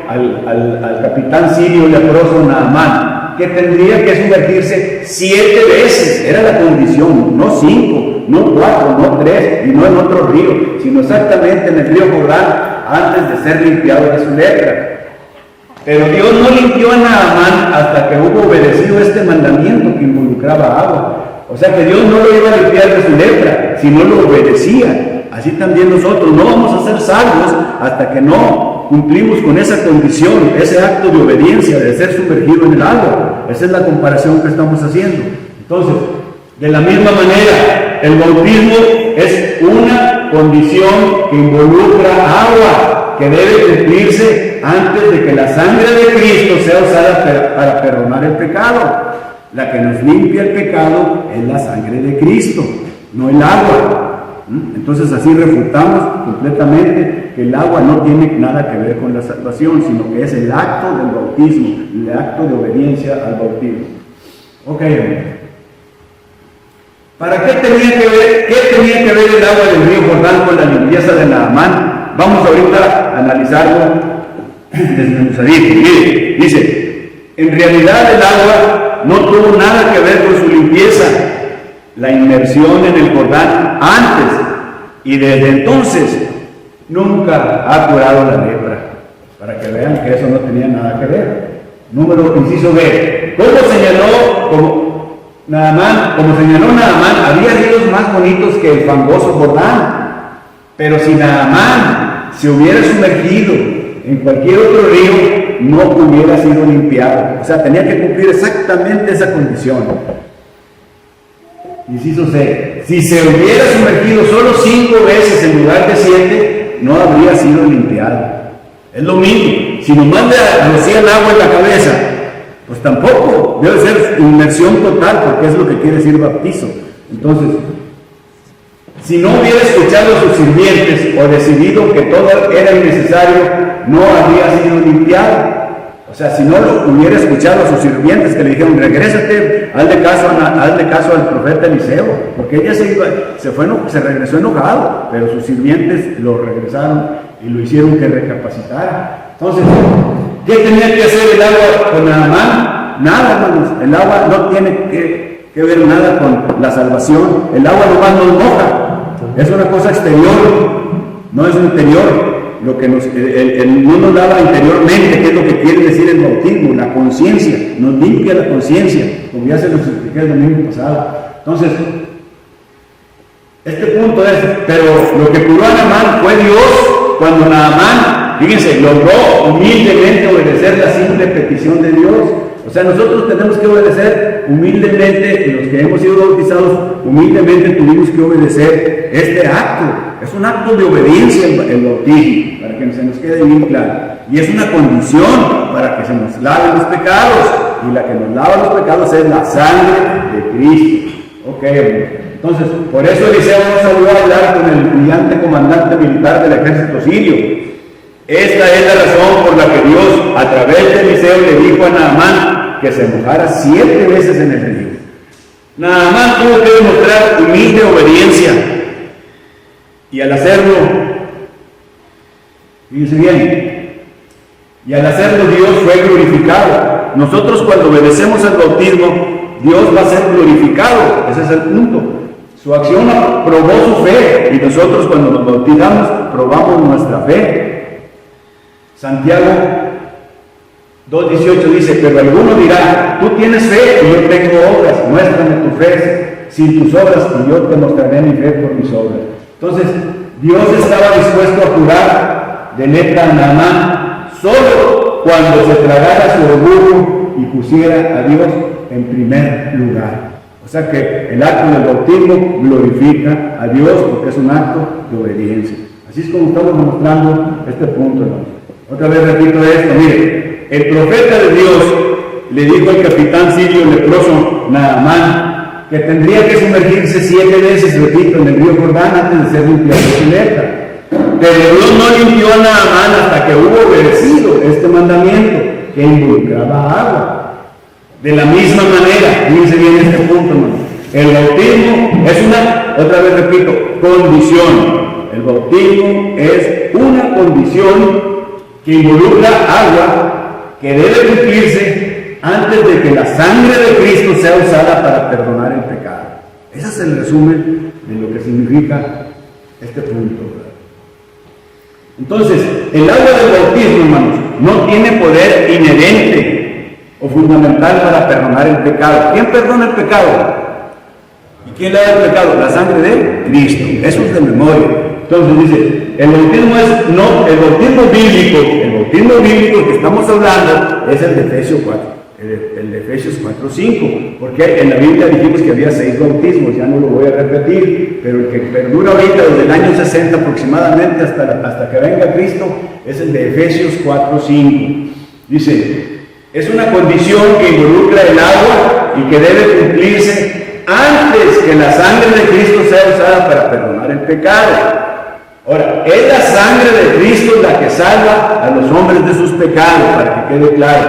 al capitán sirio leproso Naamán que tendría que sumergirse 7 veces, era la condición, no 5, no 4, no 3, y no en otro río, sino exactamente en el río Jordán, antes de ser limpiado de su lepra. Pero Dios no limpió a Naamán hasta que hubo obedecido este mandamiento que involucraba agua. O sea que Dios no lo iba a limpiar de su lepra, si no lo obedecía. Así también nosotros no vamos a ser salvos hasta que no cumplimos con esa condición, ese acto de obediencia, de ser sumergido en el agua. Esa es la comparación que estamos haciendo. Entonces, de la misma manera, el bautismo es una condición que involucra agua, que debe cumplirse antes de que la sangre de Cristo sea usada para perdonar el pecado. La que nos limpia el pecado es la sangre de Cristo, no el agua. Entonces así refutamos completamente que el agua no tiene nada que ver con la salvación, sino que es el acto del bautismo, el acto de obediencia al bautismo. Ok, ¿para qué tenía que ver el agua del río Jordán con la limpieza de Naamán? Vamos ahorita a analizarlo desmenuzadito. Mire, dice, en realidad el agua no tuvo nada que ver con su limpieza, la inmersión en el Jordán antes y desde entonces nunca ha curado la lepra, para que vean que eso no tenía nada que ver. Inciso B, como señaló Naamán, había ríos más bonitos que el fangoso Jordán, pero si Naamán se hubiera sumergido en cualquier otro río, no hubiera sido limpiado. O sea, tenía que cumplir exactamente esa condición. Inciso C, si se hubiera sumergido solo 5 veces en lugar de 7, no habría sido limpiado. Es lo mismo, si nos manda a rociar el agua en la cabeza, pues tampoco, debe ser inmersión total, porque es lo que quiere decir bautizo. Entonces, si no hubiera escuchado a sus sirvientes o decidido que todo era innecesario, no habría sido limpiado. O sea, si no lo hubiera escuchado a sus sirvientes que le dijeron, regrésate, hazle caso al profeta Eliseo, porque ella se regresó enojado, pero sus sirvientes lo regresaron y lo hicieron que recapacitara. Entonces, ¿qué tenía que hacer el agua con Naamán? Nada, hermanos, el agua no tiene que ver nada con la salvación, el agua nomás nos moja, es una cosa exterior, no es interior. Lo que no nos lava interiormente, que es lo que quiere decir el bautismo, la conciencia, nos limpia la conciencia, como ya se los expliqué el domingo pasado. Entonces, este punto es, pero lo que curó a Naamán fue Dios, cuando Naamán, fíjense, logró humildemente obedecer la simple petición de Dios. O sea, nosotros tenemos que obedecer humildemente, y los que hemos sido bautizados, humildemente tuvimos que obedecer este acto. Es un acto de obediencia el bautismo, para que se nos quede bien claro. Y es una condición para que se nos laven los pecados. Y la que nos lava los pecados es la sangre de Cristo. Ok, entonces, por eso Eliseo no salió a hablar con el brillante comandante militar del ejército sirio. Esta es la razón por la que Dios, a través de Eliseo, le dijo a Naamán que se mojara 7 veces en el río. Naamán tuvo que demostrar humilde obediencia. Y al hacerlo, fíjense bien, y al hacerlo Dios fue glorificado. Nosotros cuando obedecemos al bautismo, Dios va a ser glorificado. Ese es el punto. Su acción probó su fe, y nosotros cuando nos bautizamos probamos nuestra fe. Santiago 2:18 dice, pero alguno dirá, tú tienes fe y yo tengo obras, muéstrame tu fe sin tus obras y yo te mostraré mi fe por mis obras. Entonces, Dios estaba dispuesto a curar de lepra a Naamán solo cuando se tragara su orgullo y pusiera a Dios en primer lugar. O sea que el acto del bautismo glorifica a Dios porque es un acto de obediencia. Así es como estamos demostrando este punto, hermanos. Otra vez repito esto, mire, el profeta de Dios le dijo al capitán sirio leproso Naamán que tendría que sumergirse 7 veces, repito, en el río Jordán antes de ser limpiado de su lepra. Pero Dios no limpió a Naamán hasta que hubo obedecido este mandamiento que involucraba agua. De la misma manera, fíjense bien este punto, hermano, el bautismo es otra vez repito, condición. El bautismo es una condición que involucra agua que debe cumplirse antes de que la sangre de Cristo sea usada para perdonar el pecado. Ese es el resumen de lo que significa este punto. Entonces, el agua del bautismo, hermanos, no tiene poder inherente o fundamental para perdonar el pecado. ¿Quién perdona el pecado? ¿Y quién lava el pecado? La sangre de Cristo. Eso es de memoria. Entonces dice, el bautismo bíblico que estamos hablando es el de Efesios 4, el de Efesios 4:5, porque en la Biblia dijimos que había 6 bautismos, ya no lo voy a repetir, pero el que perdura ahorita desde el año 60 aproximadamente hasta que venga Cristo es el de Efesios 4:5. Dice, es una condición que involucra el agua y que debe cumplirse antes que la sangre de Cristo sea usada para perdonar el pecado. Ahora, es la sangre de Cristo la que salva a los hombres de sus pecados, para que quede claro.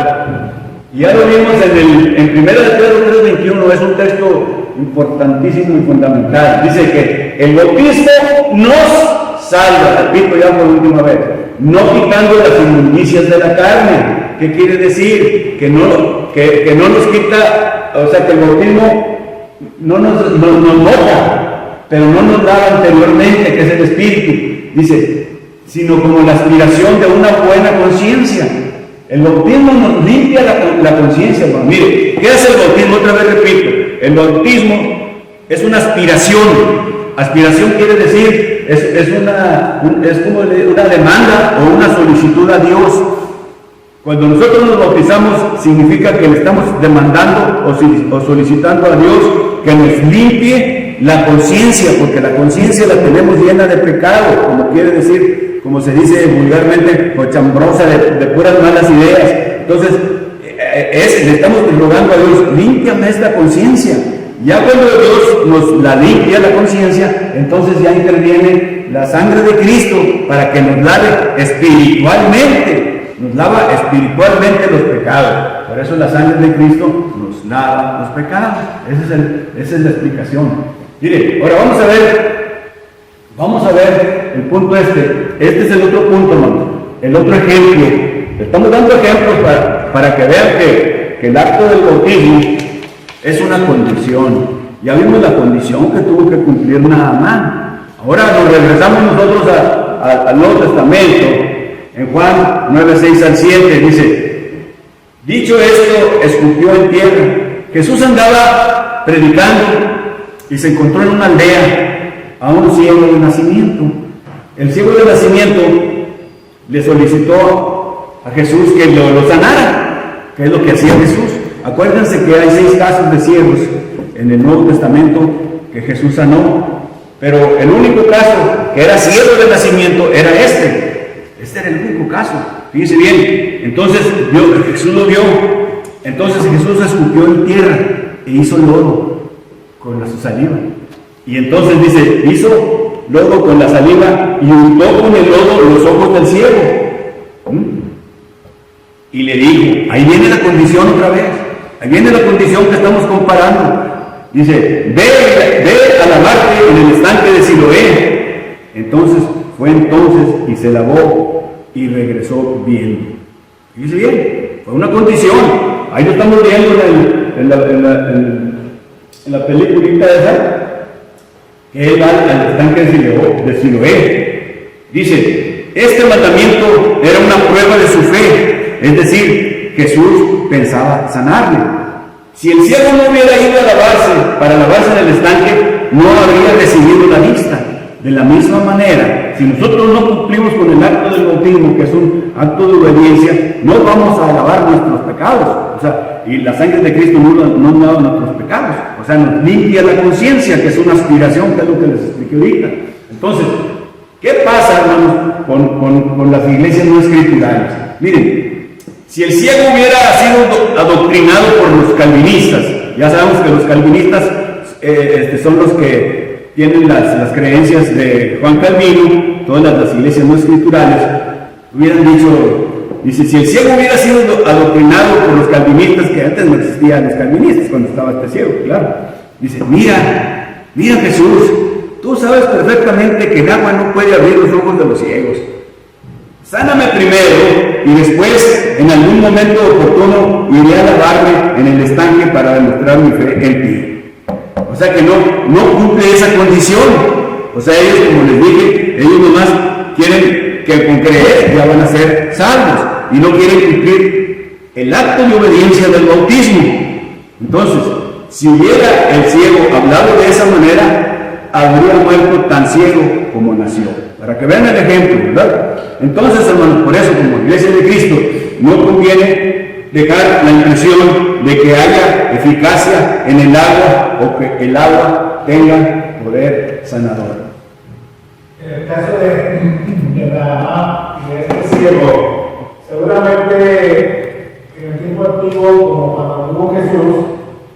Y ya lo vimos en 1 Pedro 3:21, es un texto importantísimo y fundamental. Dice que el bautismo nos salva, repito ya por última vez, no quitando las inmundicias de la carne. ¿Qué quiere decir? Que no nos quita, o sea, que el bautismo no nos moja, pero no nos da anteriormente, que es el Espíritu. Dice, sino como la aspiración de una buena conciencia. El bautismo nos limpia la conciencia, hermano. Mire, ¿qué es el bautismo? Otra vez repito, el bautismo es una aspiración. Aspiración quiere decir, es como una demanda o una solicitud a Dios. Cuando nosotros nos bautizamos, significa que le estamos demandando o solicitando a Dios que nos limpie la conciencia, porque la conciencia la tenemos llena de pecado, como se dice vulgarmente, cochambrosa, de puras malas ideas. Entonces, le estamos rogando a Dios, límpiame esta conciencia. Ya cuando Dios nos la limpia la conciencia, entonces ya interviene la sangre de Cristo para que nos lave espiritualmente. Nos lava espiritualmente los pecados. Por eso la sangre de Cristo nos lava los pecados. Esa es la explicación. Mire, ahora vamos a ver el punto este. Este es el otro punto, hermano. El otro ejemplo. Estamos dando ejemplos para que vean que el acto del bautismo es una condición. Ya vimos la condición que tuvo que cumplir Naamán. Ahora nos regresamos nosotros al Nuevo Testamento. En Juan 9:6-7 dice, dicho esto, escupió en tierra. Jesús andaba predicando y se encontró en una aldea a un ciego de nacimiento. El ciego de nacimiento le solicitó a Jesús que lo sanara, que es lo que hacía Jesús. Acuérdense que hay 6 casos de ciegos en el Nuevo Testamento que Jesús sanó, pero el único caso que era ciego de nacimiento era este. Este era el único caso. Fíjense bien. Entonces Jesús lo vio. Entonces Jesús escupió en tierra e hizo lodo con su saliva. Y entonces dice, hizo lodo con la saliva y untó con el lodo los ojos del ciego. Y le dijo, ahí viene la condición otra vez. Ahí viene la condición que estamos comparando. Dice, ve a lavarte en el estanque de Siloé. Entonces fue y se lavó y regresó bien. Fíjese bien, fue una condición. Ahí lo estamos viendo en la peliculita esa, que él va al estanque de Siloé. Dice, este mandamiento era una prueba de su fe, es decir, Jesús pensaba sanarle. Si el ciego no hubiera ido para lavarse en el estanque, no habría recibido la vista. De la misma manera, si nosotros no cumplimos con el acto del bautismo, que es un acto de obediencia, no vamos a lavar nuestros pecados. O sea, y la sangre de Cristo no lava nuestros pecados. O sea, nos limpia la conciencia, que es una aspiración, que es lo que les expliqué ahorita. Entonces, ¿qué pasa, hermanos, con las iglesias no escriturales? Miren, si el ciego hubiera sido adoctrinado por los calvinistas, ya sabemos que los calvinistas son los que tienen las creencias de Juan Calvino, todas las iglesias no escriturales, hubieran dice, si el ciego hubiera sido adoctrinado por los calvinistas, que antes no existían los calvinistas cuando estaba este ciego, claro, dice, mira Jesús, tú sabes perfectamente que el agua no puede abrir los ojos de los ciegos. Sáname primero y después, en algún momento oportuno, iré a lavarme en el estanque para demostrar mi fe en ti. O sea que no cumple esa condición. O sea, ellos, como les dije, ellos nomás quieren que con creer ya van a ser salvos y no quieren cumplir el acto de obediencia del bautismo. Entonces, si hubiera el ciego hablado de esa manera, habría muerto tan ciego como nació. Para que vean el ejemplo, ¿verdad? Entonces, hermanos, por eso, como Iglesia de Cristo, no conviene dejar la impresión de que haya eficacia en el agua o que el agua tenga poder sanador. En el caso de Naamán y de este ciego, seguramente en el tiempo antiguo, como cuando tuvo Jesús,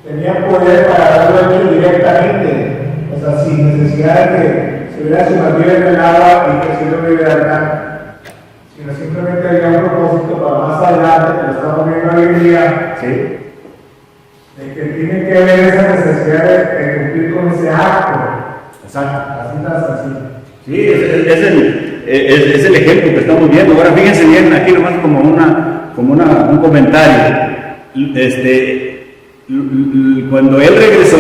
tenía poder para darlo hecho directo estuviera sumergido en el agua y que se lo liberara, sino simplemente había un propósito para más adelante, que lo estamos viendo hoy en día, ¿Sí? de que tiene que ver esa necesidad de cumplir con ese acto. Exacto. Así está así. Sí, es el ejemplo que estamos viendo. Ahora fíjense bien, aquí nomás como un comentario. Cuando él regresó,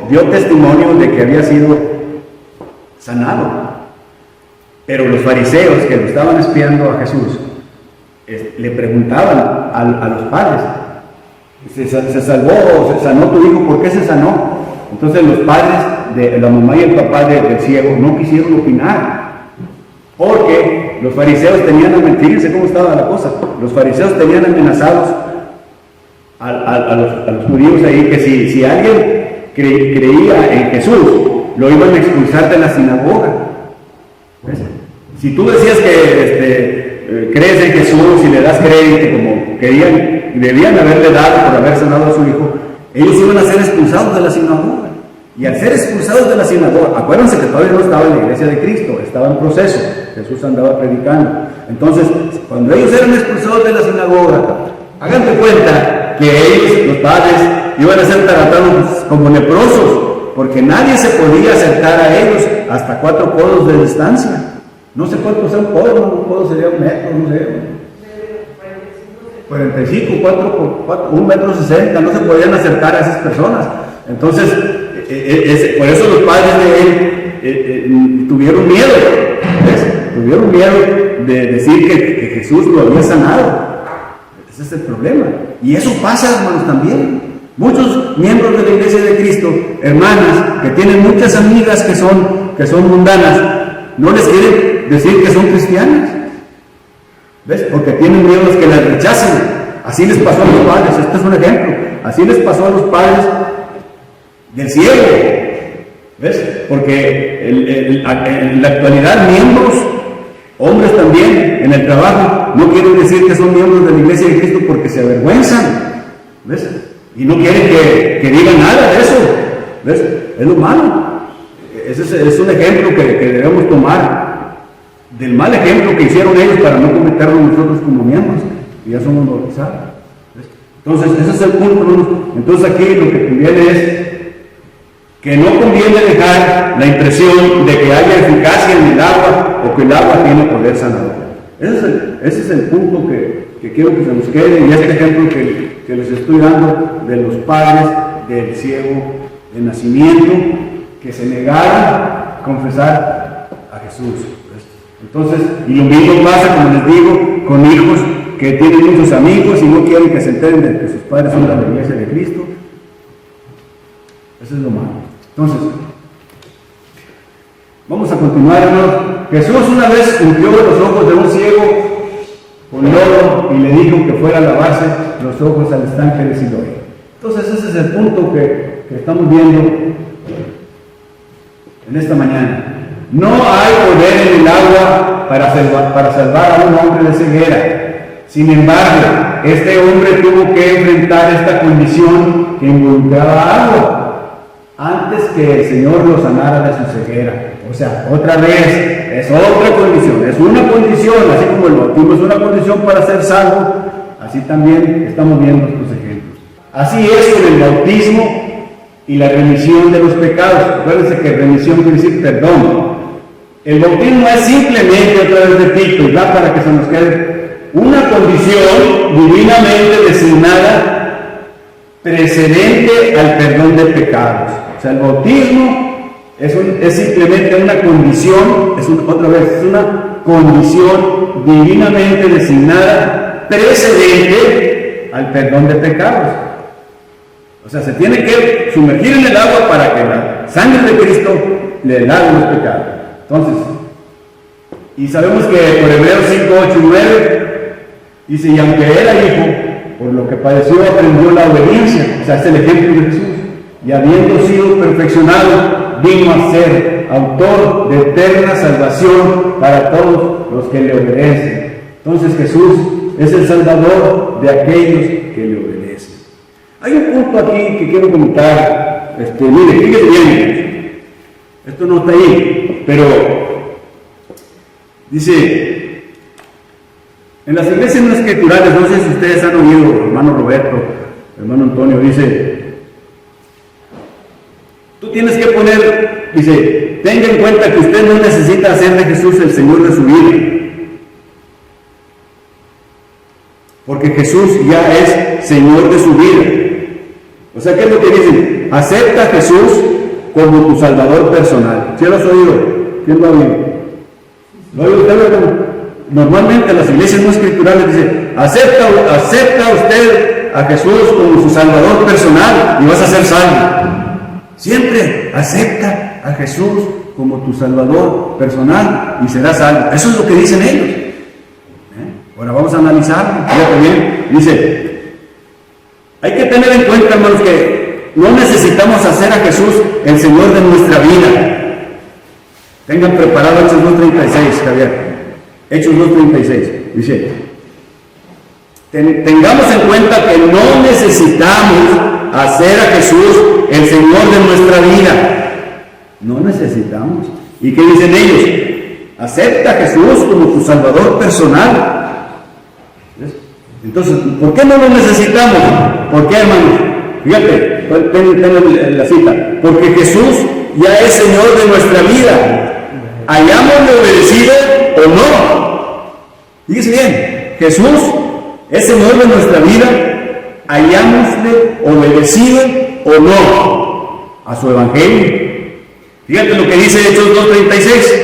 dio testimonio de que había sido sanado. Pero los fariseos que lo estaban espiando a Jesús, le preguntaban a los padres, ¿se salvó, se sanó tu hijo? ¿Por qué se sanó? Entonces los padres, de la mamá y el papá del ciego, no quisieron opinar, porque los fariseos tenían, fíjense cómo estaba la cosa, los fariseos tenían amenazados a los judíos ahí, que si alguien creía en Jesús, lo iban a expulsar de la sinagoga. ¿Ves? Si tú decías que crees en Jesús y le das crédito como debían haberle dado por haber sanado a su hijo, ellos iban a ser expulsados de la sinagoga. Y al ser expulsados de la sinagoga, acuérdense que todavía no estaba en la iglesia de Cristo, estaba en proceso, Jesús andaba predicando. Entonces, cuando ellos eran expulsados de la sinagoga, háganse cuenta que ellos, los padres, iban a ser tratados como leprosos, porque nadie se podía acercar a ellos hasta 4 codos de distancia. No sé cuánto sea un codo sería 1 metro, no sé. 45, 1,60 metros, no se podían acercar a esas personas. Entonces, por eso los padres de él tuvieron miedo, ¿ves? Tuvieron miedo de decir que Jesús lo había sanado. Ese es el problema. Y eso pasa, hermanos, también. Muchos miembros de la iglesia de Cristo, hermanas, que tienen muchas amigas que son mundanas, no les quieren decir que son cristianas. ¿Ves? Porque tienen miedo de que las rechacen. Así les pasó a los padres. Este es un ejemplo. Así les pasó a los padres del cielo. ¿Ves? Porque en la actualidad miembros, hombres también, en el trabajo, no quieren decir que son miembros de la iglesia de Cristo porque se avergüenzan. ¿Ves? Y no quieren que digan nada de eso. ¿Ves? Es lo malo. Ese es un ejemplo que debemos tomar del mal ejemplo que hicieron ellos para no cometerlo nosotros como miembros, y ya somos bautizados. ¿Ves? Entonces, ese es el punto. Entonces aquí lo que conviene es que no conviene dejar la impresión de que haya eficacia en el agua o que el agua tiene poder sanador. Ese es el punto que quiero que se nos quede, y este ejemplo que les estoy dando de los padres del ciego de nacimiento que se negaron a confesar a Jesús. Entonces, y lo mismo pasa, como les digo, con hijos que tienen muchos amigos y no quieren que se enteren de que sus padres son de la iglesia de Cristo. Eso es lo malo. Entonces, vamos a continuar, hermanos. Jesús una vez ungió los ojos de un ciego con lodo y le dijo que fuera a lavarse los ojos al estanque de Siloé. Entonces, ese es el punto que estamos viendo en esta mañana. No hay poder en el agua para salvar a un hombre de ceguera. Sin embargo, este hombre tuvo que enfrentar esta condición que involucraba agua antes que el Señor lo sanara de su ceguera. O sea, otra vez, es otra condición, es una condición, así como el bautismo es una condición para ser salvo, así también estamos viendo estos ejemplos. Así es con el bautismo y la remisión de los pecados. Acuérdense que remisión quiere decir perdón. El bautismo es simplemente, otra vez repito, y va para que se nos quede, una condición divinamente designada precedente al perdón de pecados. O sea, el bautismo es simplemente una condición, es una condición divinamente designada precedente al perdón de pecados. O sea, se tiene que sumergir en el agua para que la sangre de Cristo le lave los pecados. Entonces, y sabemos que por Hebreos 5, 8 y 9, dice, y aunque era hijo, por lo que padeció aprendió la obediencia. O sea, es el ejemplo de Jesús. Y habiendo sido perfeccionado, vino a ser autor de eterna salvación para todos los que le obedecen. Entonces Jesús es el salvador de aquellos que le obedecen. Hay un punto aquí que quiero comentar. Mire, fíjense bien. Esto no está ahí. pero dice, en las iglesias no escriturales, no sé si ustedes han oído, hermano Roberto, hermano Antonio, dice, tú tienes que poner, dice, tenga en cuenta que usted no necesita hacer de Jesús el Señor de su vida, porque Jesús ya es Señor de su vida. O sea, ¿qué es lo que dicen? Acepta a Jesús como tu Salvador personal. ¿Sí lo has oído? ¿Quién lo ha oído? ¿Lo ha oído usted? Normalmente las iglesias no escriturales dicen, acepta usted a Jesús como su Salvador personal y vas a ser salvo. Siempre acepta a Jesús como tu Salvador personal y serás salvo. Eso es lo que dicen ellos. Ahora vamos a analizarlo. Fíjate bien. Dice, hay que tener en cuenta, hermanos, que no necesitamos hacer a Jesús el Señor de nuestra vida. Tengan preparado Hechos 2.36, Javier. Hechos 2.36. Dice, tengamos en cuenta que no necesitamos hacer a Jesús el Señor de nuestra vida. No necesitamos. ¿Y qué dicen ellos? Acepta a Jesús como tu Salvador personal. Entonces, ¿por qué no lo necesitamos? ¿Por qué, hermanos? Fíjate, ten la cita. Porque Jesús ya es Señor de nuestra vida. Hayámosle obedecido o no. Fíjese bien, Jesús es Señor de nuestra vida. Hayámosle obedecido o no a su evangelio. Fíjate lo que dice Hechos 2.36.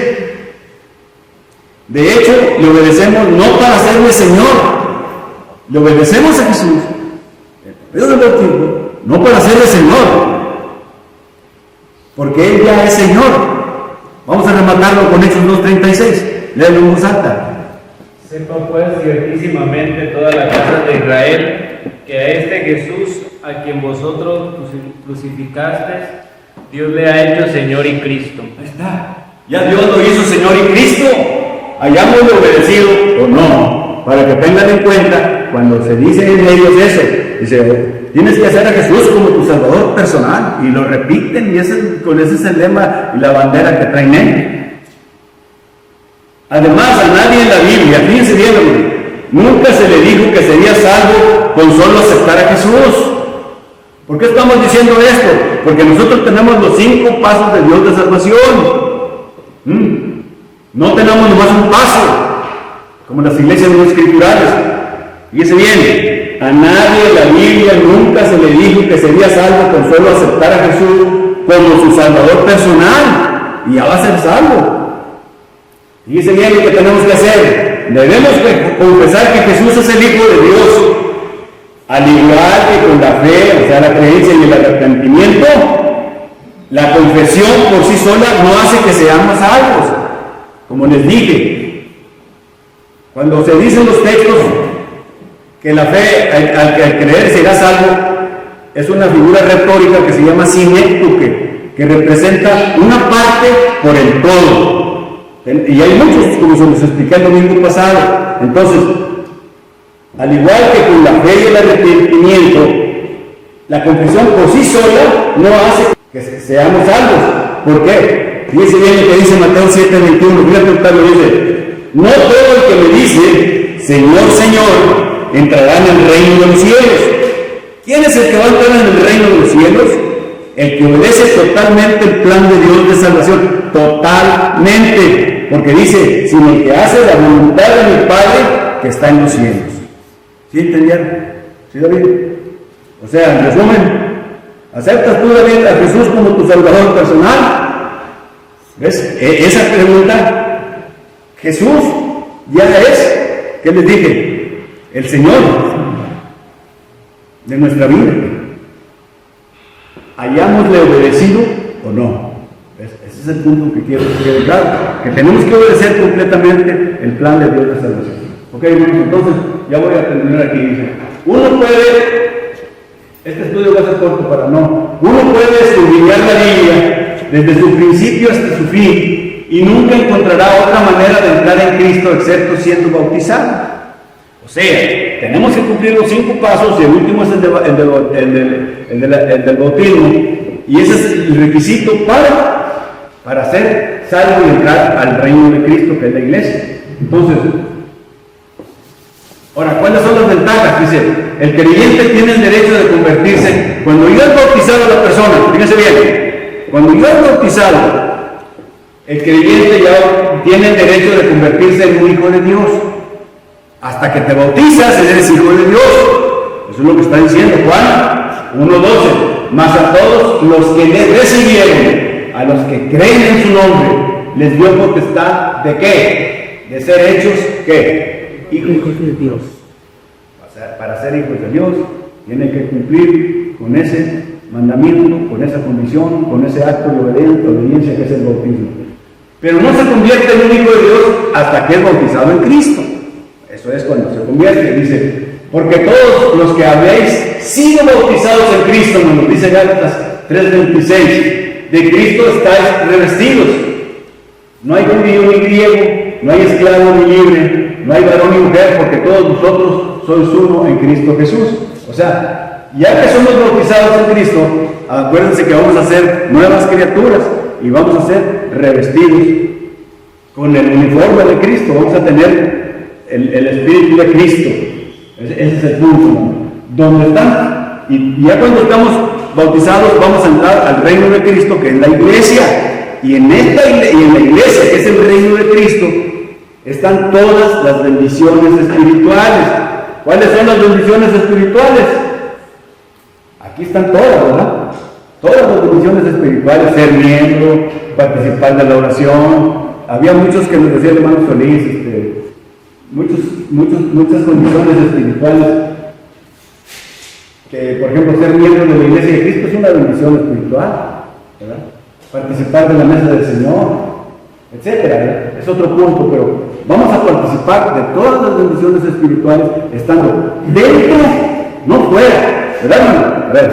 De hecho, le obedecemos no para serle Señor. Le obedecemos a Jesús, no para serle Señor, porque Él ya es Señor. Vamos a rematarlo con Hechos 2.36. Léelo en voz alta. Sepa pues ciertísimamente toda la casa de Israel que a este Jesús, a quien vosotros crucificasteis, Dios le ha hecho Señor y Cristo. Ahí está. Ya Dios lo hizo Señor y Cristo. Hayámosle obedecido o no. Para que tengan en cuenta, cuando se dice en ellos eso, dice, tienes que hacer a Jesús como tu Salvador personal, y lo repiten, y con ese es el lema y la bandera que traen ellos. Además, a nadie en la Biblia, fíjense bien, nunca se le dijo que sería salvo con solo aceptar a Jesús. ¿Por qué estamos diciendo esto? Porque nosotros tenemos los 5 pasos de Dios de salvación. No tenemos nomás un paso, como las iglesias no escriturales. Fíjese bien, a nadie en la Biblia nunca se le dijo que sería salvo con solo aceptar a Jesús como su Salvador personal, y ya va a ser salvo. Fíjese bien lo que tenemos que hacer. Debemos confesar que Jesús es el Hijo de Dios, al igual que con la fe, o sea, la creencia y el arrepentimiento. La confesión por sí sola no hace que seamos salvos. Como les dije, cuando se dicen los textos que la fe, al creer será salvo, es una figura retórica que se llama sinéctuque, que representa una parte por el todo. Y hay muchos, como se los expliqué el domingo pasado. Entonces, al igual que con la fe y el arrepentimiento, la confesión por sí sola no hace que seamos salvos. ¿Por qué? Fíjense bien lo que dice Mateo 7:21. Fíjate lo que dice: no todo el que me dice Señor, Señor, entrará en el reino de los cielos. ¿Quién es el que va a entrar en el reino de los cielos? El que obedece totalmente el plan de Dios de salvación. Totalmente. Porque dice, sino el que hace la voluntad de mi Padre que está en los cielos. ¿Sí entendieron? ¿Sí, David? O sea, en resumen, ¿aceptas tú, David, a Jesús como tu Salvador personal? ¿Ves? Esa pregunta, Jesús ya es, ¿qué les dije? El Señor de nuestra vida. ¿Hayámosle obedecido o no? Ese es el punto que quiero que quede claro, que tenemos que obedecer completamente el plan de Dios de salvación. Ok, hermanos, entonces ya voy a terminar aquí. Dice, uno puede, este estudio va a ser corto para no, uno puede estudiar la Biblia desde su principio hasta su fin y nunca encontrará otra manera de entrar en Cristo excepto siendo bautizado. O sea, tenemos que cumplir los 5 pasos y el último es el del bautismo, y ese es el requisito para para ser salvo y entrar al reino de Cristo, que es la iglesia. Entonces, ahora, ¿cuáles son las ventajas? Dice, el creyente tiene el derecho de convertirse. Cuando yo he bautizado a la persona, fíjense bien, cuando yo he bautizado, el creyente ya tiene el derecho de convertirse en un hijo de Dios. Hasta que te bautizas, eres hijo de Dios. Eso es lo que está diciendo Juan 1:12. Mas a todos los que le recibieron, a los que creen en su nombre, les dio potestad ¿de qué? De ser hechos ¿qué? Hijos de Dios. Para ser hijos de Dios, tienen que cumplir con ese mandamiento, con esa condición, con ese acto de obediencia que es el bautismo. Pero no se convierte en un hijo de Dios hasta que es bautizado en Cristo. Eso es cuando se convierte, dice, porque todos los que habéis sido bautizados en Cristo, nos dice Gálatas 3:26, de Cristo estáis revestidos. No hay judío ni griego, no hay esclavo ni libre, no hay varón ni mujer, porque todos vosotros sois uno en Cristo Jesús. O sea, ya que somos bautizados en Cristo, acuérdense que vamos a ser nuevas criaturas y vamos a ser revestidos con el uniforme de Cristo, vamos a tener el Espíritu de Cristo. Ese es el punto. Donde están, y ya cuando estamos bautizados, vamos a entrar al reino de Cristo, que es la iglesia. Y en la iglesia, que es el reino de Cristo, están todas las bendiciones espirituales. ¿Cuáles son las bendiciones espirituales? Aquí están todas, ¿verdad? Todas las bendiciones espirituales, ser miembro, participar de la oración. Había muchos que nos decía el hermano Solís, muchas condiciones espirituales, que por ejemplo ser miembro de la iglesia de Cristo es una bendición espiritual, ¿verdad? Participar de la mesa del Señor, etcétera, ¿verdad? Es otro punto, pero vamos a participar de todas las bendiciones espirituales estando dentro, no fuera, ¿verdad, hermano? A ver,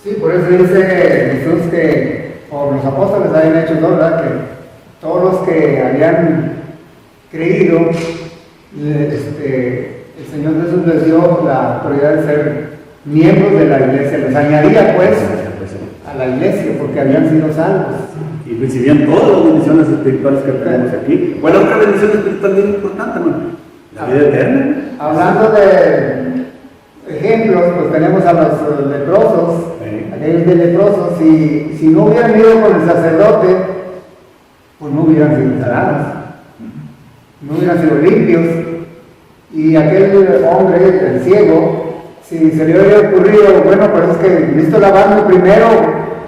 Sí, por eso dice Jesús que, o los apóstoles habían hecho, ¿no? ¿Verdad? Que todos los que habían creído, el Señor Jesús les dio la autoridad de ser miembros de la iglesia, les añadía pues a la iglesia porque habían sido salvos. Y recibían todas las bendiciones espirituales que tenemos aquí. ¿Cuál otra bendición espiritual bien importante, hermano? La vida eterna. Hablando de ejemplos, pues tenemos a los leprosos, aquellos de leprosos, si no hubieran ido con el sacerdote, pues no hubieran sido sanados, no hubieran sido limpios. Y aquel hombre, el ciego, si se le hubiera ocurrido, bueno, pues es que necesito lavarme primero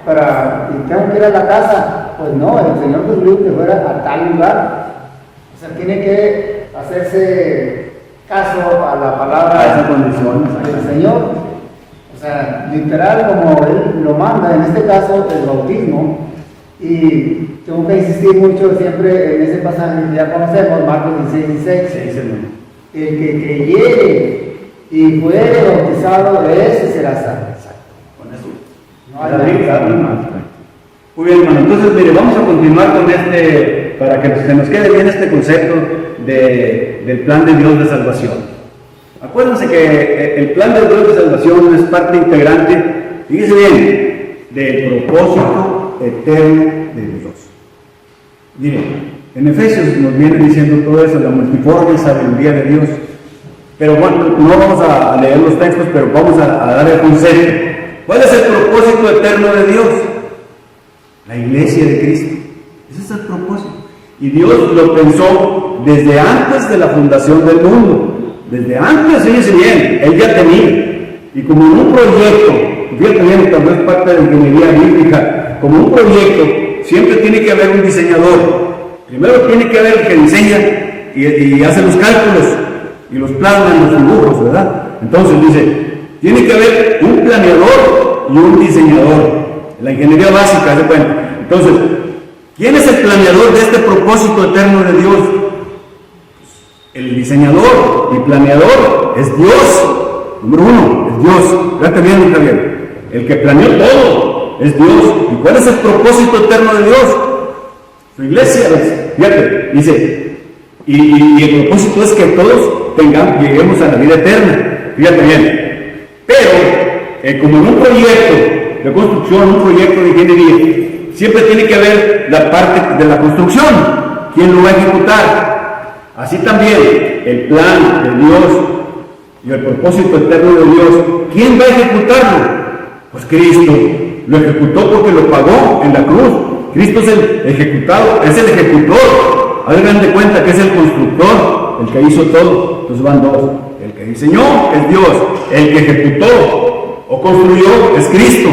y tengo que ir a la casa, pues no, el Señor nos dijo que fuera a tal lugar. O sea, tiene que hacerse caso a la palabra del Señor. O sea, literal como Él lo manda, en este caso el bautismo. Y tengo que insistir mucho siempre en ese pasaje que ya conocemos, Marcos 16:16. El que creyere y fuere bautizado, ese será salvo. Con eso. No hay más. Muy bien, hermano. Entonces, mire, vamos a continuar con para que se nos quede bien este concepto del plan de Dios de salvación. Acuérdense que el plan de Dios de salvación es parte integrante, fíjese bien, del propósito eterno de Dios. Miren, en Efesios nos viene diciendo todo eso, la multiforme sabiduría de Dios. Pero bueno, no vamos a leer los textos, pero vamos a dar el concepto. ¿Cuál es el propósito eterno de Dios? La iglesia de Cristo. Ese es el propósito. Y Dios lo pensó desde antes de la fundación del mundo. Desde antes, fíjense bien, Él ya tenía. Y como en un proyecto, fíjate bien, tal vez parte de la ingeniería bíblica, como un proyecto, siempre tiene que haber un diseñador. Primero tiene que haber el que diseña y hace los cálculos y los plasma en los dibujos, ¿verdad? Entonces dice, tiene que haber un planeador y un diseñador. La ingeniería básica, ¿se cuenta? Entonces, ¿quién es el planeador de este propósito eterno de Dios? El diseñador y planeador es Dios. Número uno, es Dios. Fíjate bien, Javier. El que planeó todo es Dios. ¿Y cuál es el propósito eterno de Dios? Su iglesia, fíjate, dice, y el propósito es que todos lleguemos a la vida eterna. Fíjate bien. Pero, como en un proyecto de construcción, un proyecto de ingeniería, siempre tiene que haber la parte de la construcción. ¿Quién lo va a ejecutar? Así también el plan de Dios y el propósito eterno de Dios, ¿quién va a ejecutarlo? Pues Cristo. Lo ejecutó porque lo pagó en la cruz. Cristo es el ejecutado, es el ejecutor. Hagan de cuenta que es el constructor, el que hizo todo. Entonces van dos. El que diseñó es Dios, el que ejecutó o construyó es Cristo.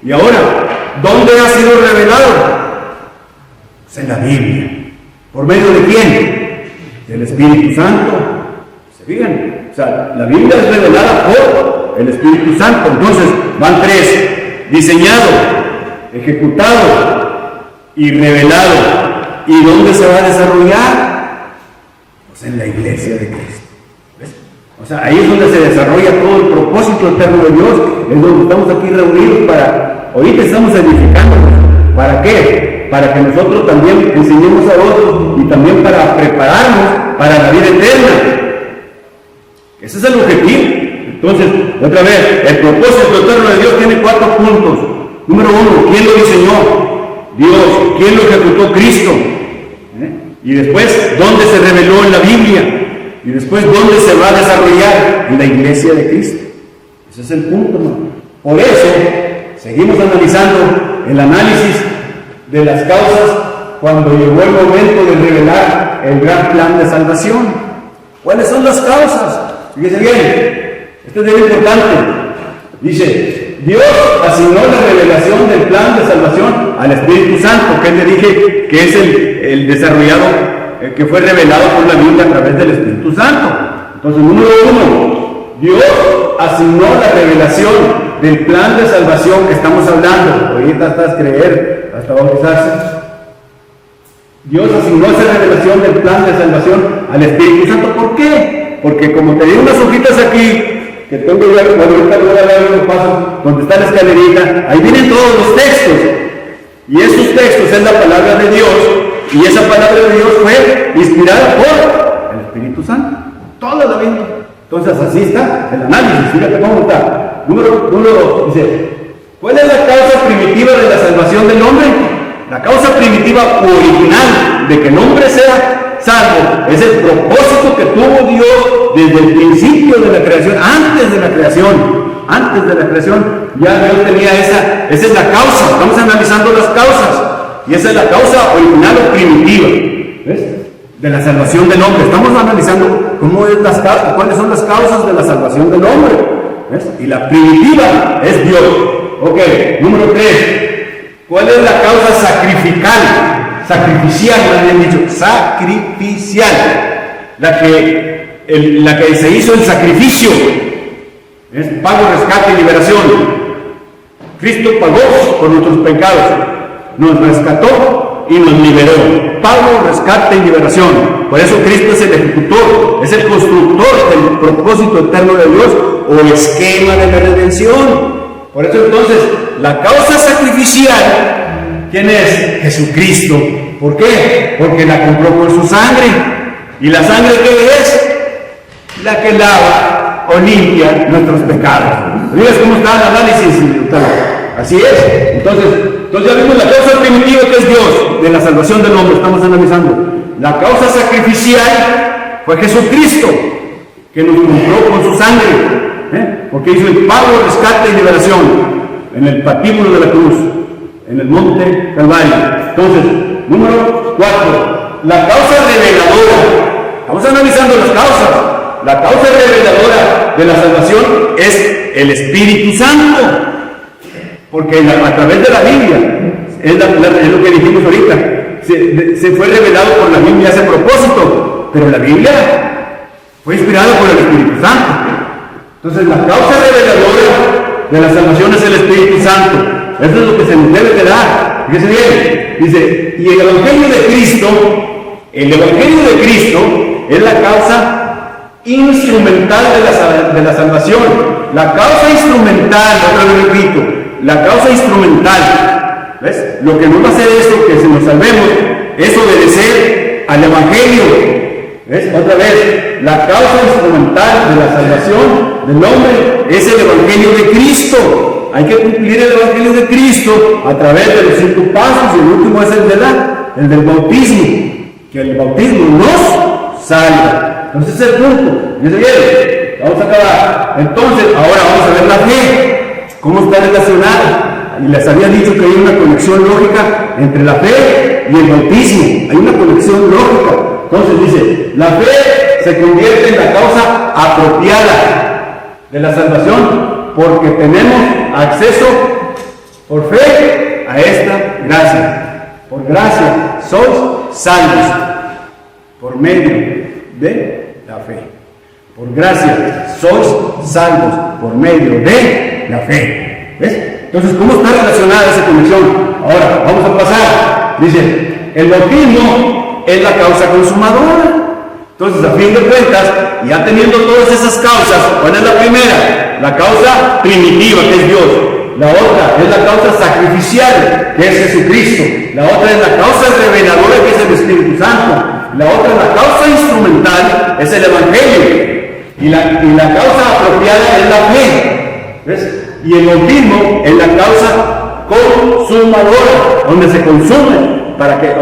Y ahora, ¿dónde ha sido revelado? Pues en la Biblia. ¿Por medio de quién? Del Espíritu Santo. ¿Se fijan? O sea, la Biblia es revelada por el Espíritu Santo. Entonces, van tres: diseñado, ejecutado y revelado. ¿Y dónde se va a desarrollar? Pues en la iglesia de Cristo. ¿Ves? O sea, ahí es donde se desarrolla todo el propósito eterno de Dios. Es donde estamos aquí reunidos para, ahorita estamos edificando. ¿Para qué? Para que nosotros también enseñemos a otros y también para prepararnos para la vida eterna. Ese es el objetivo. Entonces, otra vez, el propósito eterno de Dios tiene 4 puntos. Número 1, ¿quién lo diseñó? Dios. ¿Quién lo ejecutó? Cristo. Y después, ¿dónde se reveló en la Biblia? Y después, ¿dónde se va a desarrollar? En la iglesia de Cristo. Ese es el punto, ¿no? Por eso, seguimos analizando el análisis de las causas cuando llegó el momento de revelar el gran plan de salvación. ¿Cuáles son las causas? Fíjese bien, esto es bien importante. Dice, Dios asignó la revelación del plan de salvación al Espíritu Santo, que le dije que es el desarrollado, que fue revelado por la Biblia a través del Espíritu Santo. Entonces, número 1, Dios asignó la revelación del plan de salvación que estamos hablando. Ahorita hasta creer, hasta bautizarse. Dios asignó esa revelación del plan de salvación al Espíritu Santo. ¿Por qué? Porque como te di unas hojitas aquí, que tengo ya, bueno, ahorita voy a dar unos pasos, donde está la escalerita, ahí vienen todos los textos. Y esos textos es la palabra de Dios, y esa palabra de Dios fue inspirada por el Espíritu Santo. Toda la Biblia. Entonces así está el análisis, fíjate cómo está. Número 2, dice, ¿cuál es la causa primitiva de la salvación del hombre? La causa primitiva original de que el hombre sea salvo es el propósito que tuvo Dios desde el principio de la creación, antes de la creación, ya Dios tenía esa es la causa. Estamos analizando las causas, y esa es la causa original o primitiva, ¿ves? De la salvación del hombre. Estamos analizando cuáles son las causas de la salvación del hombre, ¿ves? Y la primitiva es Dios. Ok, número 3, ¿cuál es la causa sacrificial, me habían dicho, sacrificial, la que se hizo el sacrificio, es pago, rescate y liberación. Cristo pagó por nuestros pecados, nos rescató y nos liberó. Pago, rescate y liberación. Por eso Cristo es el ejecutor, es el constructor del propósito eterno de Dios o esquema de la redención. Por eso entonces, la causa sacrificial, ¿quién es? Jesucristo. ¿Por qué? Porque la compró por su sangre. ¿Y la sangre qué es? La que lava o limpia nuestros pecados. ¿Ves cómo está el análisis? Así es. Entonces ya vimos la causa primitiva que es Dios, de la salvación del hombre. Estamos analizando. La causa sacrificial fue Jesucristo, que nos compró con su sangre, porque hizo el pago, rescate y liberación en el patíbulo de la cruz, en el monte Calvario. Entonces, número 4, la causa reveladora. Estamos analizando las causas. La causa reveladora de la salvación es el Espíritu Santo, porque a través de la Biblia, es lo que dijimos ahorita, se fue revelado por la Biblia ese propósito, pero la Biblia fue inspirada por el Espíritu Santo. Entonces la causa reveladora de la salvación es el Espíritu Santo. Eso es lo que se nos debe de dar. Fíjese bien, dice, y el Evangelio de Cristo es la causa instrumental de la salvación. La causa instrumental, otra vez repito, la causa instrumental, ¿ves? Lo que nos va a hacer esto, que si nos salvemos, es obedecer al Evangelio. ¿Ves? Otra vez, la causa instrumental de la salvación del hombre es el Evangelio de Cristo. hay que cumplir el Evangelio de Cristo a través de los 5 pasos, y el último es el del bautismo, que el bautismo nos salva. Entonces ese es el punto. Dice bien, vamos a acabar. Entonces, ahora vamos a ver la fe, cómo está relacionada. Y les había dicho que hay una conexión lógica entre la fe y el bautismo. Hay una conexión lógica. Entonces dice, la fe se convierte en la causa apropiada de la salvación porque tenemos acceso por fe a esta gracia. Por gracia sois salvos por medio de la fe. Por gracia sois salvos por medio de la fe. ¿Ves? Entonces, ¿cómo está relacionada esa conexión? Ahora, vamos a pasar. Dice, el bautismo es la causa consumadora. Entonces, a fin de cuentas, ya teniendo todas esas causas, ¿cuál es la primera? La causa primitiva, que es Dios. La otra es la causa sacrificial, que es Jesucristo. La otra es la causa reveladora, que es el Espíritu Santo. La otra, la causa instrumental, es el Evangelio. Y la causa apropiada es la fe. ¿Ves? Y el bautismo es la causa consumadora, donde se consume, la que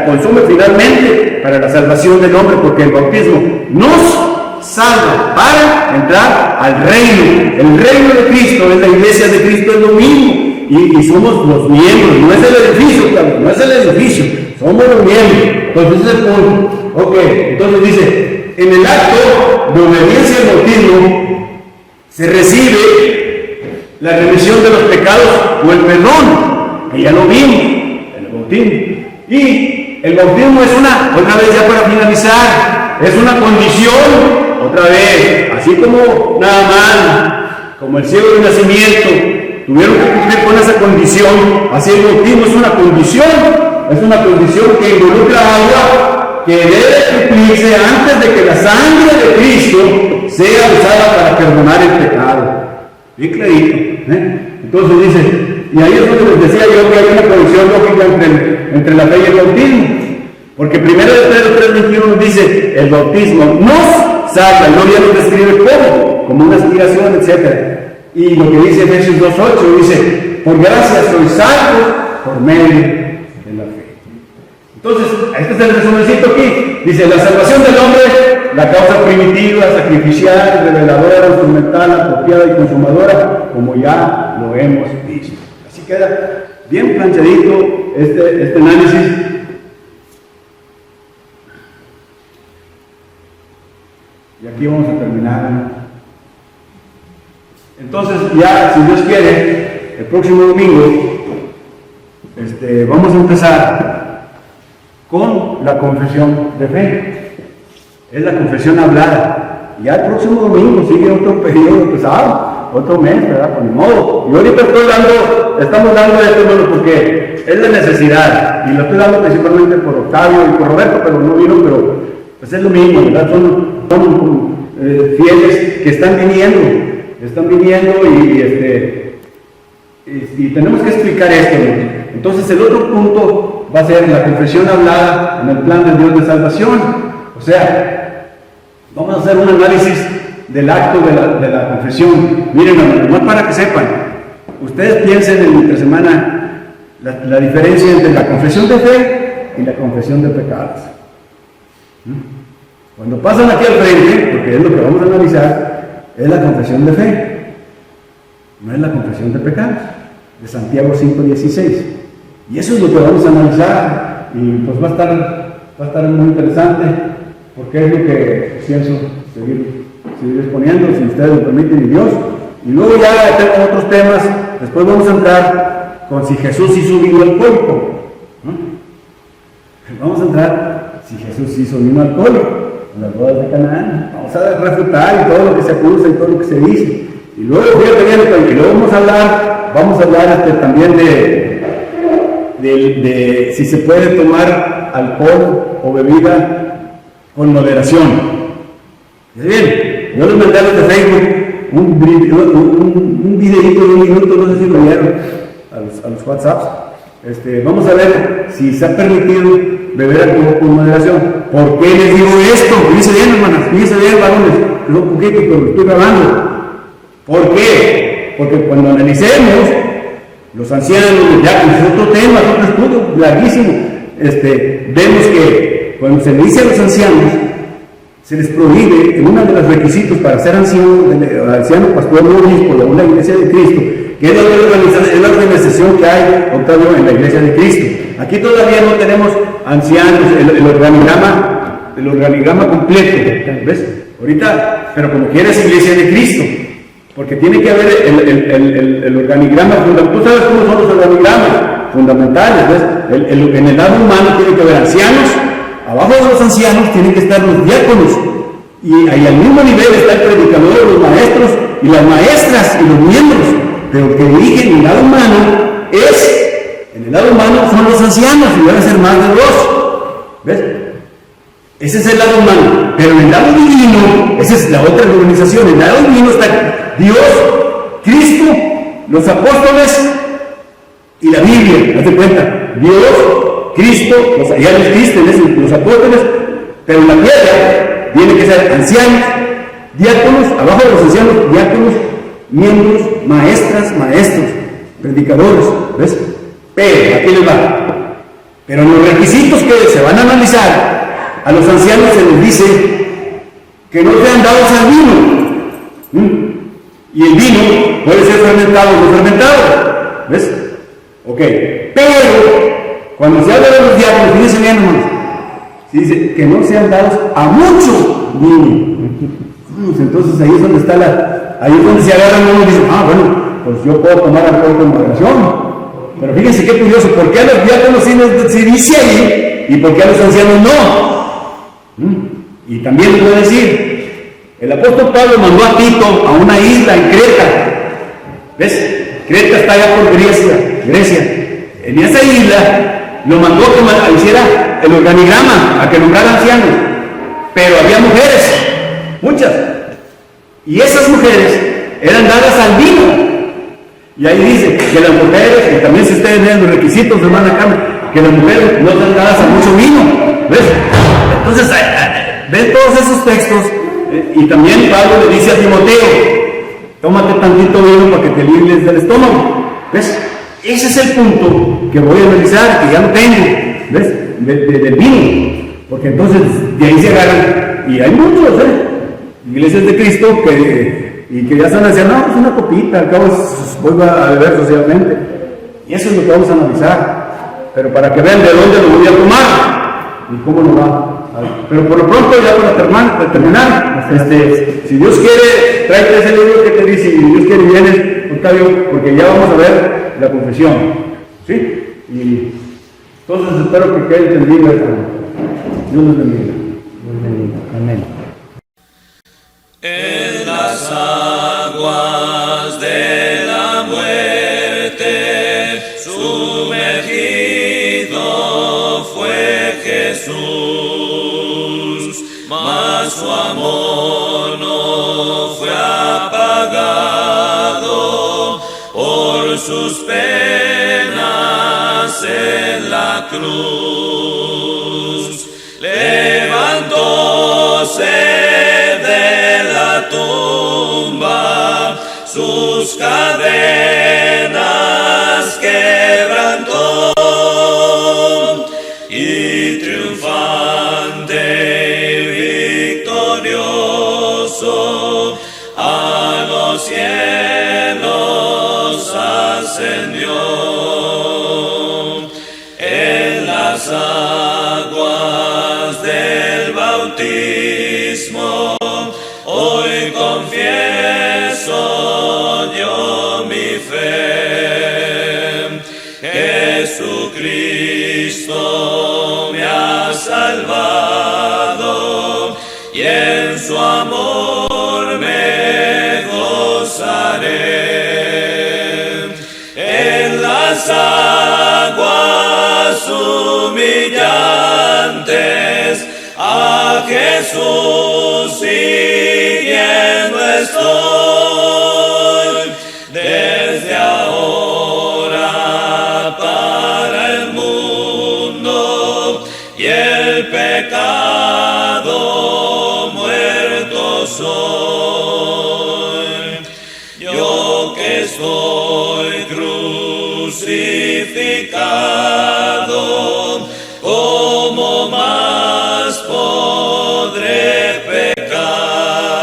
consume finalmente para la salvación del hombre, porque el bautismo nos salva para entrar al reino. El reino de Cristo, es la iglesia de Cristo, es lo mismo. Y somos los miembros, no es el edificio, claro, no es el edificio, somos los miembros. Entonces ese es el punto. Ok, entonces dice, en el acto de obediencia al bautismo se recibe la remisión de los pecados o el perdón, que ya lo vimos en el bautismo. Y el bautismo es otra vez ya para finalizar, es una condición, otra vez, así como nada más, como el ciego de nacimiento, tuvieron que cumplir con esa condición, así el bautismo es una condición que involucra agua, que debe cumplirse antes de que la sangre de Cristo sea usada para perdonar el pecado. Bien clarito, Entonces dice, y ahí es donde les decía yo que hay una conexión lógica entre la fe y el bautismo, porque primero de Pedro 3:21 dice, el bautismo nos salva, y luego ya nos describe como una aspiración, etc. Y lo que dice Efesios 2:8 dice, por gracia sois salvos por medio de la fe. Entonces, este es el resumencito aquí. Dice, la salvación del hombre, la causa primitiva, sacrificial, reveladora, instrumental, apropiada y consumadora, como ya lo hemos visto. Así queda bien planchadito este análisis. Y aquí vamos a terminar. Entonces, ya, si Dios quiere, el próximo domingo, vamos a empezar con la confesión de fe. Es la confesión hablada. Ya el próximo domingo sigue otro periodo pesado, otro mes, ¿verdad? Por ni modo. Y ahorita estamos dando esto, hermano, porque es la necesidad. Y lo estoy dando principalmente por Octavio y por Roberto, pero no vino, pero pues es lo mismo, ¿verdad? Son fieles que están viniendo y tenemos que explicar esto, ¿no? Entonces el otro punto va a ser la confesión hablada en el plan de Dios de salvación. O sea, vamos a hacer un análisis del acto de la confesión. Miren, no para que sepan, ustedes piensen en entre semana la diferencia entre la confesión de fe y la confesión de pecados. Cuando pasan aquí al frente, porque es lo que vamos a analizar, es la confesión de fe, no es la confesión de pecados, de Santiago 5:16. Y eso es lo que vamos a analizar, y pues va a estar muy interesante, porque es lo que pienso seguir exponiendo, si ustedes lo permiten y Dios. Y luego ya tengo otros temas, después vamos a entrar con si Jesús hizo vino alcohólico. Vamos a entrar si Jesús hizo vino alcohólico en las bodas de Canaán. Vamos a refutar y todo lo que se acusa y todo lo que se dice. Y luego, fíjate bien, y luego vamos a hablar también de si se puede tomar alcohol o bebida con moderación. ¿Está bien? Yo les mandé a los de Facebook un videito de 1 minuto, no sé si lo vieron, a los WhatsApps. Vamos a ver si se ha permitido beber alcohol con moderación. ¿Por qué les digo esto? Fíjense bien, hermanas, fíjense bien, varones, un poquito, pero lo estoy grabando. ¿Por qué? Porque cuando analicemos los ancianos, los diáconos, es otro tema, es otro estudio larguísimo, vemos que cuando se le dice a los ancianos, se les prohíbe, en uno de los requisitos para ser anciano, pastor, no obispo de una iglesia de Cristo, que es la organización que hay, Octavio, en la iglesia de Cristo. Aquí todavía no tenemos ancianos, el organigrama completo, ¿ves? Ahorita, pero como quiera es iglesia de Cristo, porque tiene que haber el organigrama fundamental. Tú sabes cómo son los organigramas fundamentales, ¿ves? En el lado humano tiene que haber ancianos, abajo de los ancianos tienen que estar los diáconos, y ahí al mismo nivel está el predicador, los maestros y las maestras y los miembros, pero el que dirige en el lado humano son los ancianos, y deben ser más de dos, ¿ves? Ese es el lado humano, pero en el lado divino, esa es la otra organización. En el lado divino está Dios, Cristo, los apóstoles y la Biblia. Hazte cuenta, Dios, Cristo, ya no existen los apóstoles, pero en la tierra tiene que ser ancianos, diáconos, abajo de los ancianos, diáconos, miembros, maestras, maestros, predicadores, ¿ves? Pero, aquí les va. Pero en los requisitos que se van a analizar, a los ancianos se les dice que no sean dados al vino. Y el vino puede ser fermentado o no fermentado. ¿Ves? Ok. Pero, cuando se habla de los diáconos, fíjense bien, hermanos, se dice que no sean dados a mucho vino. Entonces ahí es donde está ahí es donde se agarran uno y dicen, bueno, pues yo puedo tomar alcohol con moderación. Pero fíjense qué curioso, ¿por qué a los diáconos sí dice ahí y por qué a los ancianos no? Y también les voy a decir, el apóstol Pablo mandó a Tito a una isla en Creta. ¿Ves? Creta está allá por Grecia. En esa isla lo mandó a que hiciera el organigrama, a que nombrara ancianos. Pero había mujeres, muchas. Y esas mujeres eran dadas al vino. Y ahí dice que las mujeres, y también si ustedes ven los requisitos de hermana Carmen, que las mujeres no están dadas a mucho vino. ¿Ves? Entonces, ven todos esos textos, y también Pablo le dice a Timoteo, tómate tantito vino para que te libres del estómago. ¿Ves? Ese es el punto que voy a analizar, que ya no tengo, ¿ves? Del vino. Porque entonces de ahí se agarran, y hay muchos, iglesias de Cristo que ya están haciendo, no, es una copita, al cabo voy a beber socialmente. Y eso es lo que vamos a analizar. Pero para que vean de dónde lo voy a tomar y cómo lo va. Pero por lo pronto, ya para terminar, si Dios quiere, tráete ese libro que te dice, y Dios quiere, viene, Octavio, porque ya vamos a ver la confesión. ¿Sí? Y entonces espero que quede entendido esto. Dios nos bendiga. Dios bendiga. Amén. En las aguas de la muerte sumergido fue Jesús, mas su amor no fue apagado por sus penas en la cruz. Levantóse tumba, sus cadenas quebrantó, y triunfante y victorioso a los cielos ascendió. En las aguas del bautismo hoy confieso yo mi fe. Jesucristo me ha salvado y en su amor me gozaré. En las aguas humillantes a Jesús siguiendo estoy, desde ahora para el mundo, y el pecado muerto soy. Yo que crucificado, ¿cómo más podré pecar?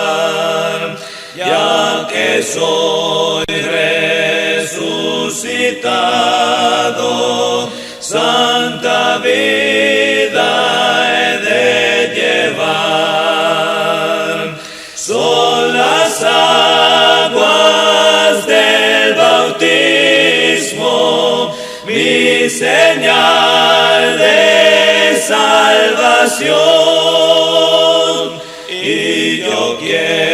Ya que soy resucitado, santa vida he de llevar. Son las aguas del bautismo mi señal de salvación, y yo quiero